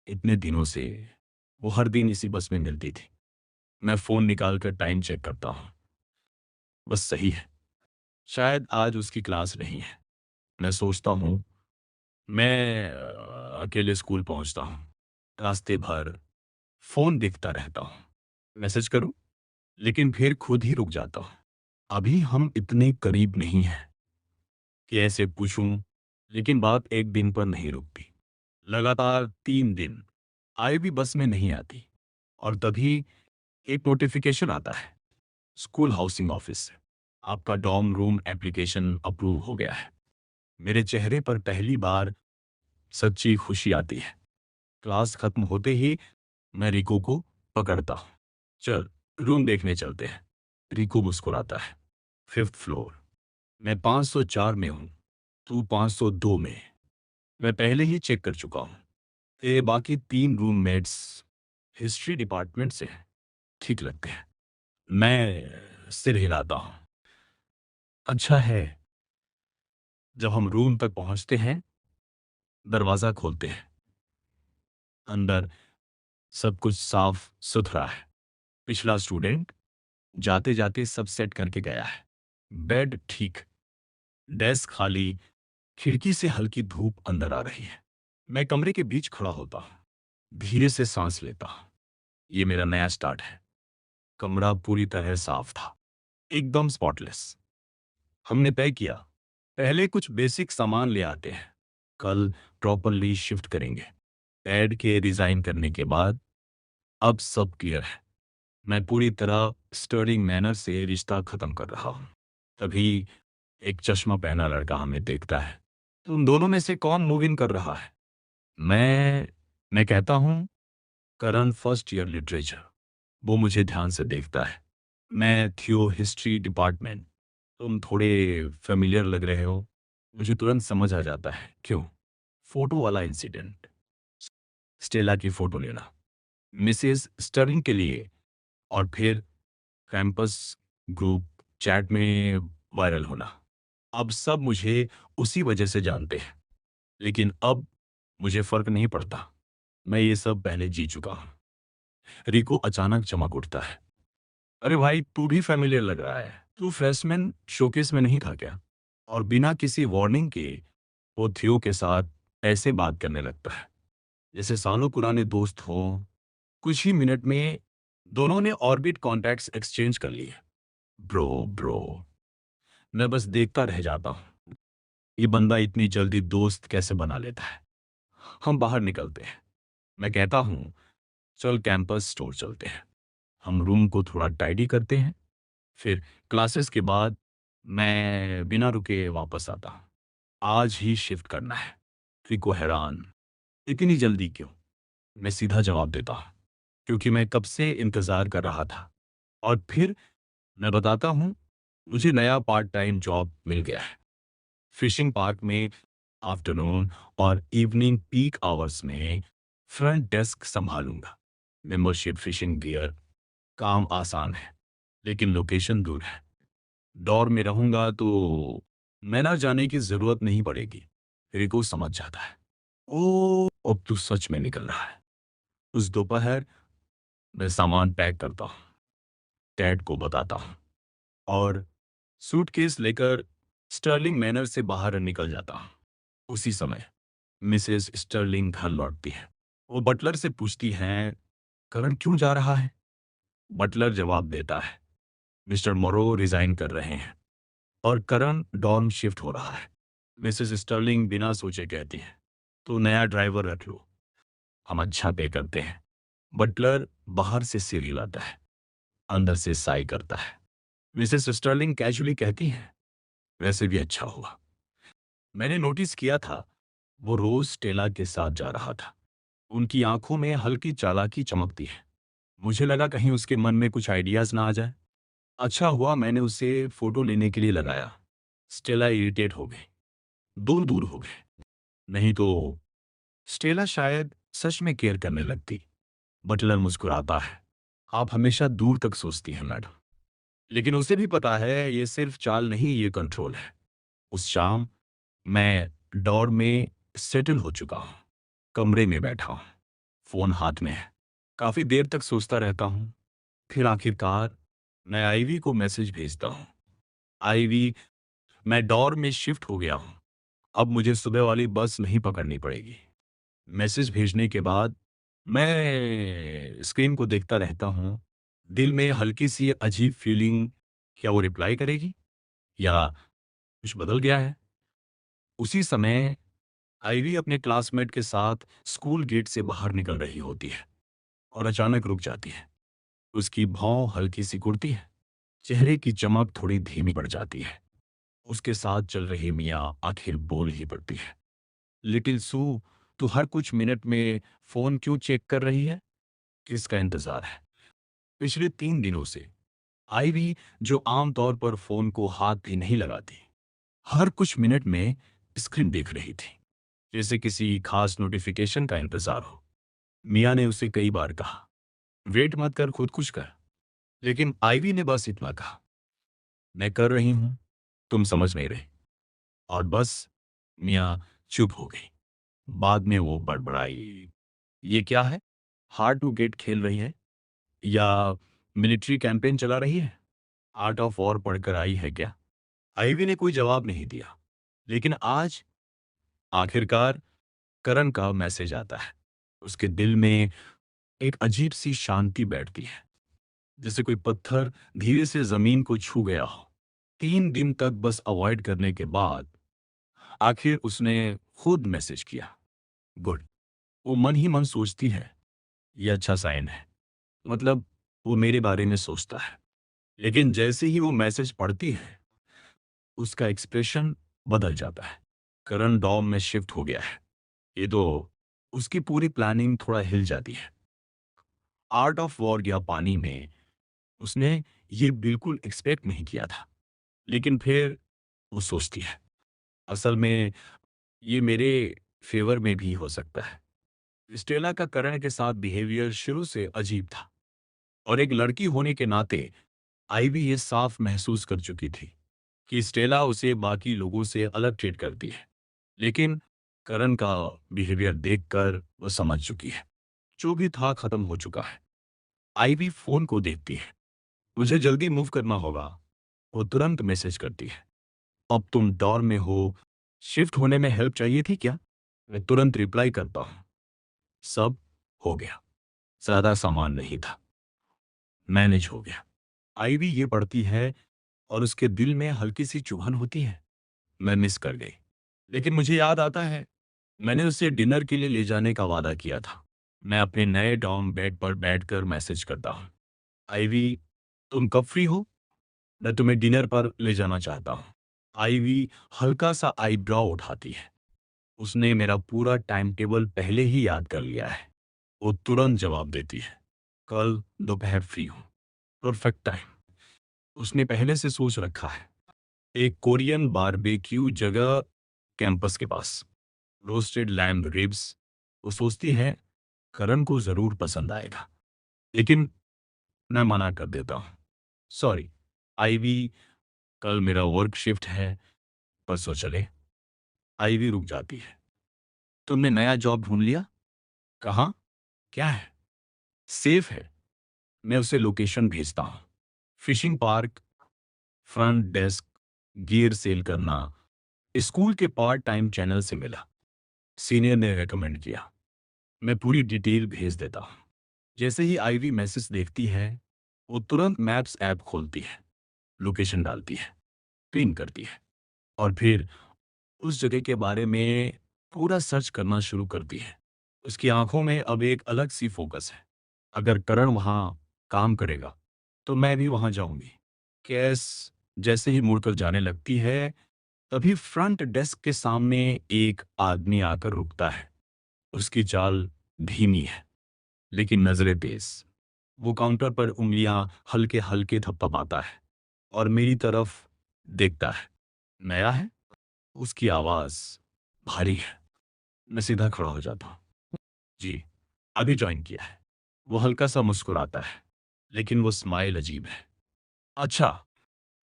इतने दिनों से वो हर दिन इसी बस में मिलती थी। मैं फ़ोन निकाल कर टाइम चेक करता हूँ। बस सही है। शायद आज उसकी क्लास नहीं है। मैं सोचता हूँ, मैं अकेले स्कूल पहुँचता हूँ। रास्ते भर फ़ोन देखता रहता हूँ। मैसेज करूँ? लेकिन फिर खुद ही रुक जाता हूँ। अभी हम इतने करीब नहीं हैं कि ऐसे पूछूं, लेकिन बात एक दिन पर नहीं रुकती। लगातार 3 दिन आए भी बस में नहीं आती, और तभी एक नोटिफिकेशन आता है स्कूल हाउसिंग ऑफिस से। आपका डॉर्म रूम एप्लीकेशन अप्रूव हो गया है। मेरे चेहरे पर पहली बार सच्ची खुशी आती है। क्लास खत्म होते ही मैं रिको को पकड़ता हूँ। चल, रूम देखने चलते हैं। रिको मुस्कुराता है। 5th floor. मैं 504 में हूँ, तू 502 में। मैं पहले ही चेक कर चुका हूँ। ये बाकी 3 रूममेट्स हिस्ट्री डिपार्टमेंट से हैं। ठीक लगते हैं। मैं सिर हिलाता हूँ। अच्छा है। जब हम रूम तक पहुंचते हैं, दरवाजा खोलते हैं। अंदर सब कुछ साफ सुथरा है। पिछला स्टूडेंट जाते जाते सब सेट करके गया है। बेड ठीक, डेस्क खाली, खिड़की से हल्की धूप अंदर आ रही है। मैं कमरे के बीच खड़ा होता हूँ, धीरे से सांस लेता हूँ। ये मेरा नया स्टार्ट है। कमरा पूरी तरह साफ था, एकदम स्पॉटलेस। हमने तय किया, पहले कुछ बेसिक सामान ले आते हैं, कल प्रॉपरली शिफ्ट करेंगे। बेड के डिजाइन करने के बाद अब सब क्लियर है। मैं पूरी तरह स्टर्लिंग मैनर से रिश्ता खत्म कर रहा हूँ। तभी एक चश्मा पहना लड़का हमें देखता है। तुम दोनों में से कौन मूव इन कर रहा है? मैं कहता हूँ, करण फर्स्ट ईयर लिटरेचर। वो मुझे ध्यान से देखता है। मैं थियो हिस्ट्री डिपार्टमेंट। तुम थोड़े फेमिलियर लग रहे हो। मुझे तुरंत समझ आ जाता है क्यों। फोटो वाला इंसिडेंट, स्टेला की फोटो लेना मिसेस स्टर्लिंग के लिए, और फिर कैंपस ग्रुप चैट में वायरल होना। अब सब मुझे उसी वजह से जानते हैं, लेकिन अब मुझे फर्क नहीं पड़ता। मैं ये सब पहले जी चुका हूँ। रिको अचानक चमक उठता है। अरे भाई, तू भी फेमिलियर लग रहा है। तू फ्रेशमैन शोकेस में नहीं था क्या? और बिना किसी वार्निंग के वो थियो के साथ ऐसे बात करने लगता है जैसे सालों पुराने दोस्त हों। कुछ ही मिनट में दोनों ने ऑर्बिट कॉन्टैक्ट्स एक्सचेंज कर लिए। ब्रो ब्रो, मैं बस देखता रह जाता हूँ। ये बंदा इतनी जल्दी दोस्त कैसे बना लेता है? हम बाहर निकलते हैं। मैं कहता हूँ, चल कैंपस स्टोर चलते हैं। हम रूम को थोड़ा टाइडी करते हैं। फिर क्लासेस के बाद मैं बिना रुके वापस आता हूँ। आज ही शिफ्ट करना है। रिको हैरान, इतनी जल्दी क्यों? मैं सीधा जवाब देता हूँ, क्योंकि मैं कब से इंतजार कर रहा था। और फिर मैं बताता हूँ, मुझे नया पार्ट टाइम जॉब मिल गया है। फिशिंग पार्क में आफ्टरनून और इवनिंग पीक आवर्स में फ्रंट डेस्क संभालूंगा। मेंबरशिप, फिशिंग गियर, काम आसान है, लेकिन लोकेशन दूर है। डॉर में रहूंगा तो मैं ना जाने की जरूरत नहीं पड़ेगी। रिको समझ जाता है। ओ, अब तू सच में निकल रहा है। उस दोपहर मैं सामान पैक करता हूँ, डैड को बताता हूँ, और सूटकेस लेकर स्टर्लिंग मैनर से बाहर निकल जाता हूँ। उसी समय मिसेस स्टर्लिंग घर लौटती है। वो बटलर से पूछती हैं, करण क्यों जा रहा है? बटलर जवाब देता है, मिस्टर मोरो रिजाइन कर रहे हैं और करण डॉर्म शिफ्ट हो रहा है। मिसेस स्टर्लिंग बिना सोचे कहती है, तो नया ड्राइवर रख लो, हम अच्छा पे करते हैं। बटलर बाहर से सिर हिलाता है, अंदर से साई करता है। मिसेस स्टर्लिंग कैजुअली कहती है, वैसे भी अच्छा हुआ। मैंने नोटिस किया था वो रोज स्टेला के साथ जा रहा था। उनकी आंखों में हल्की चालाकी चमकती है। मुझे लगा कहीं उसके मन में कुछ आइडियाज ना आ जाए। अच्छा हुआ मैंने उसे फोटो लेने के लिए लगाया। स्टेला इरिटेट हो गई, दूर दूर हो गए। नहीं तो स्टेला शायद सच में केयर करने लगती। बटलर मुस्कुराता है, आप हमेशा दूर तक सोचती हैं मैडम, लेकिन उसे भी पता है ये सिर्फ चाल नहीं, ये कंट्रोल है। उस शाम मैं डॉर में सेटल हो चुका हूँ, कमरे में बैठा हूँ, फोन हाथ में है। काफी देर तक सोचता रहता हूँ। फिर आखिरकार मैं आईवी को मैसेज भेजता हूँ। आईवी, मैं डॉर में शिफ्ट हो गया हूँ। अब मुझे सुबह वाली बस नहीं पकड़नी पड़ेगी। मैसेज भेजने के बाद मैं स्क्रीन को देखता रहता हूँ। दिल में हल्की सी अजीब फीलिंग, क्या वो रिप्लाई करेगी या कुछ बदल गया है? उसी समय आईवी अपने क्लासमेट के साथ स्कूल गेट से बाहर निकल रही होती है और अचानक रुक जाती है। उसकी भौं हल्की सी कुड़ती है, चेहरे की चमक थोड़ी धीमी पड़ जाती है। उसके साथ चल रही मियाँ आखिर बोल ही पड़ती है, लिटिल सू, तू हर कुछ मिनट में फोन क्यों चेक कर रही है? किसका इंतजार है? पिछले 3 दिनों से आईवी, जो आमतौर पर फोन को हाथ भी नहीं लगाती, हर कुछ मिनट में स्क्रीन देख रही थी, जैसे किसी खास नोटिफिकेशन का इंतजार हो। मिया ने उसे कई बार कहा, वेट मत कर, खुद कुछ कर। लेकिन आईवी ने बस इतना कहा, मैं कर रही हूं, तुम समझ नहीं रहे। और बस मिया चुप हो गई। बाद में वो बड़बड़ाई, ये क्या है? हार्ड टू गेट खेल रही है या मिलिट्री कैंपेन चला रही है? आर्ट ऑफ वॉर पढ़कर आई है क्या? आईवी ने कोई जवाब नहीं दिया। लेकिन आज आखिरकार करण का मैसेज आता है। उसके दिल में एक अजीब सी शांति बैठती है, जैसे कोई पत्थर धीरे से जमीन को छू गया हो। 3 दिन तक बस अवॉइड करने के बाद आखिर उसने खुद मैसेज किया, गुड। वो मन ही मन सोचती है, ये अच्छा साइन है, मतलब वो मेरे बारे में सोचता है। लेकिन जैसे ही वो मैसेज पढ़ती है, उसका एक्सप्रेशन बदल जाता है। करण डॉम में शिफ्ट हो गया है, ये तो उसकी पूरी प्लानिंग थोड़ा हिल जाती है। आर्ट ऑफ वॉर या पानी में उसने ये बिल्कुल एक्सपेक्ट नहीं किया था। लेकिन फिर वो सोचती है, असल में ये मेरे फेवर में भी हो सकता है। स्टेला का करण के साथ बिहेवियर शुरू से अजीब था, और एक लड़की होने के नाते आईवी ये साफ महसूस कर चुकी थी कि स्टेला उसे बाकी लोगों से अलग ट्रीट करती है। लेकिन करण का बिहेवियर देखकर वो समझ चुकी है, जो भी था खत्म हो चुका है। आईवी फोन को देखती है, मुझे जल्दी मूव करना होगा। वो तुरंत मैसेज करती है, अब तुम डॉर में हो, शिफ्ट होने में हेल्प चाहिए थी क्या? मैं तुरंत रिप्लाई करता हूँ, सब हो गया, ज्यादा सामान नहीं था, मैनेज हो गया। आईवी ये पढ़ती है और उसके दिल में हल्की सी चुभन होती है, मैं मिस कर गई। लेकिन मुझे याद आता है, मैंने उसे डिनर के लिए ले जाने का वादा किया था। मैं अपने नए डॉर्म बेड पर बैठकर मैसेज करता हूँ, आईवी, तुम कब फ्री हो? मैं तुम्हें डिनर पर ले जाना चाहता हूँ। आईवी हल्का सा आईब्रो उठाती है। उसने मेरा पूरा टाइम टेबल पहले ही याद कर लिया है। वो तुरंत जवाब देती है, कल दोपहर फ्री हूँ, परफेक्ट टाइम। उसने पहले से सोच रखा है, एक कोरियन बारबेक्यू जगह कैंपस के पास, रोस्टेड लैम्ब रिब्स। वो सोचती है करण को जरूर पसंद आएगा। लेकिन मैं मना कर देता हूँ, सॉरी आईवी, कल मेरा वर्क शिफ्ट है, परसों चले। आईवी रुक जाती है, तुमने नया जॉब ढूंढ लिया? कहाँ? क्या है? सेफ है। मैं उसे लोकेशन भेजता हूँ, fishing park, front desk, gear sale करना। स्कूल के पार्ट टाइम चैनल से मिला, सीनियर ने रेकमेंड किया। मैं पूरी डिटेल भेज देता हूँ। जैसे ही आईवी मैसेज देखती है, वो तुरंत मैप्स ऐप खोलती है, लोकेशन डालती है, पिन करती है, और फिर उस जगह के बारे में पूरा सर्च करना शुरू करती है। उसकी आंखों में अब एक अलग सी फोकस है, अगर करण वहां काम करेगा तो मैं भी वहां जाऊंगी। कैस जैसे ही मुड़कर जाने लगती है, तभी फ्रंट डेस्क के सामने एक आदमी आकर रुकता है। उसकी चाल धीमी है, लेकिन नजरें तेज। वो काउंटर पर उंगलियां हल्के हल्के थपथपाता है और मेरी तरफ देखता है। नया है? उसकी आवाज भारी है। मैं सीधा खड़ा हो जाता हूँ। जी, अभी ज्वाइन किया है। वो हल्का सा मुस्कुराता है, लेकिन वो स्माइल अजीब है। अच्छा,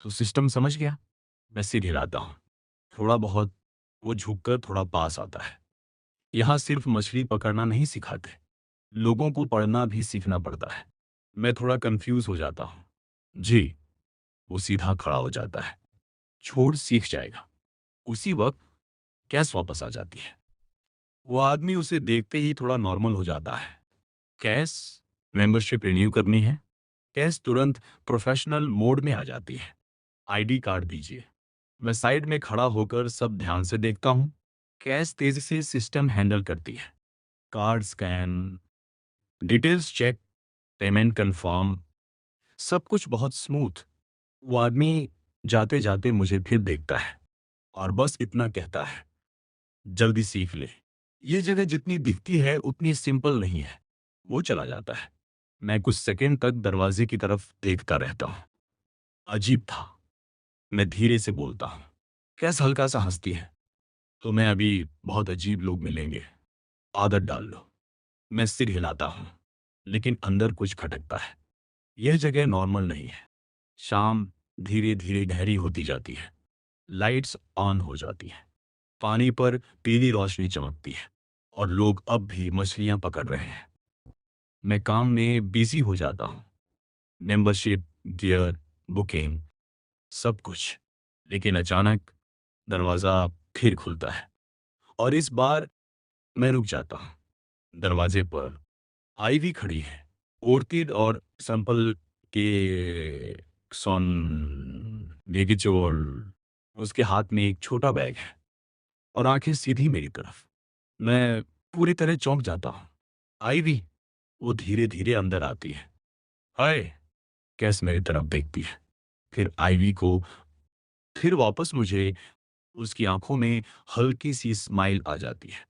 तो सिस्टम समझ गया? मैं सिर हिलाता हूँ, थोड़ा बहुत। वो झुककर थोड़ा पास आता है। यहाँ सिर्फ मछली पकड़ना नहीं सिखाते, लोगों को पढ़ना भी सीखना पड़ता है। मैं थोड़ा कंफ्यूज हो जाता हूँ। जी। वो सीधा खड़ा हो जाता है। छोड़, सीख जाएगा। उसी वक्त कैस वापस आ जाती है। वो आदमी उसे देखते ही थोड़ा नॉर्मल हो जाता है। कैस, मेंबरशिप रिन्यू करनी है। कैस तुरंत प्रोफेशनल मोड में आ जाती है। आईडी कार्ड दीजिए। मैं साइड में खड़ा होकर सब ध्यान से देखता हूँ। कैस तेजी से सिस्टम हैंडल करती है। Card scan, details check, payment confirm, सब कुछ बहुत स्मूथ। वो आदमी जाते जाते मुझे फिर देखता है और बस इतना कहता है, जल्दी सीख ले। ये जगह जितनी दिखती है उतनी सिंपल नहीं है। वो चला जाता है। मैं कुछ सेकंड तक दरवाजे की तरफ देखता रहता हूँ। अजीब था। मैं धीरे से बोलता हूँ। कैस हल्का सा हंसती है। तुम्हें अभी बहुत अजीब लोग मिलेंगे, आदत डाल लो। मैं सिर हिलाता हूँ, लेकिन अंदर कुछ खटकता है। यह जगह नॉर्मल नहीं है। शाम धीरे धीरे गहरी होती जाती है। लाइट्स ऑन हो जाती हैं। पानी पर पीली रोशनी चमकती है और लोग अब भी मछलियां पकड़ रहे हैं। मैं काम में बिजी हो जाता हूँ। मेंबरशिप, गियर, बुकिंग, सब कुछ। लेकिन अचानक दरवाज़ा फिर खुलता है और इस बार मैं रुक जाता हूँ। दरवाजे पर आईवी खड़ी है, ऑर्किड और संपल के सॉन नेगिचोल। उसके हाथ में एक छोटा बैग है और आंखें सीधी मेरी तरफ। मैं पूरी तरह चौंक जाता हूँ। आईवी, वो धीरे धीरे अंदर आती है। हाय, कैस मेरी तरफ देखती है, फिर आईवी को, फिर वापस मुझे। उसकी आंखों में हल्की सी स्माइल आ जाती है।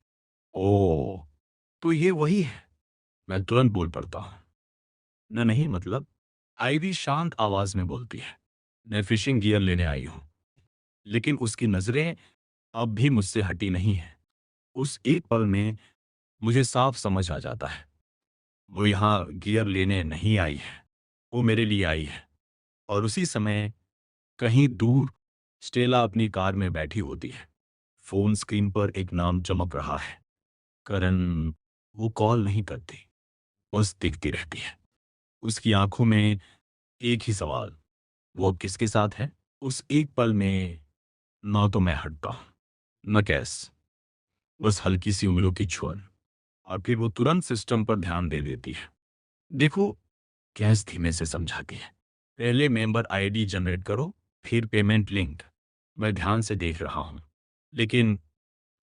ओह, तो ये वही है। मैं तुरंत बोल पड़ता हूँ। न नहीं, मतलब। आईवी शांत आवाज में बोलती है, मैं फिशिंग गियर लेने आई हूँ। लेकिन उसकी नजरें अब भी मुझसे हटी नहीं है। उस एक पल में मुझे साफ समझ आ जाता है, वो यहाँ गियर लेने नहीं आई है, वो मेरे लिए आई है। और उसी समय कहीं दूर स्टेला अपनी कार में बैठी होती है। फोन स्क्रीन पर एक नाम चमक रहा है, करण। वो कॉल नहीं करती, बस दिखती रहती है। उसकी आंखों में एक ही सवाल, वो अब किसके साथ है। उस एक पल में ना तो मैं हटता हूं, न कैस, बस हल्की सी उंगलियों की छुअन। और फिर वो तुरंत सिस्टम पर ध्यान दे देती है। देखो, कैस धीमे से समझाती है, पहले मेंबर आईडी जनरेट करो, फिर पेमेंट लिंक। मैं ध्यान से देख रहा हूं, लेकिन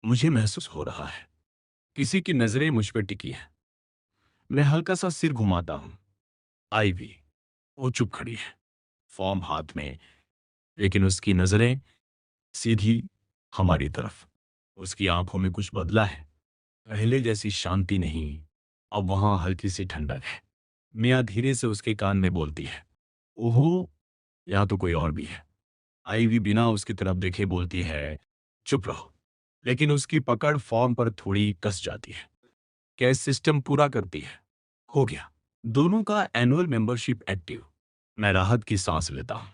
मुझे महसूस हो रहा है किसी की नजरें मुझ पर टिकी है। मैं हल्का सा सिर घुमाता हूं। आईवी, वो चुप खड़ी है, फॉर्म हाथ में, लेकिन उसकी नजरें सीधी हमारी तरफ। उसकी आंखों में कुछ बदला है। पहले जैसी शांति नहीं, अब वहां हल्की सी ठंडक है। मियाँ धीरे से उसके कान में बोलती है, ओहो, यहाँ तो कोई और भी है। आईवी बिना उसकी तरफ देखे बोलती है, चुप रहो। लेकिन उसकी पकड़ फॉर्म पर थोड़ी कस जाती है। कैश सिस्टम पूरा करती है। हो गया, दोनों का एनुअल मेंबरशिप एक्टिव। मैं राहत की सांस लेता हूं।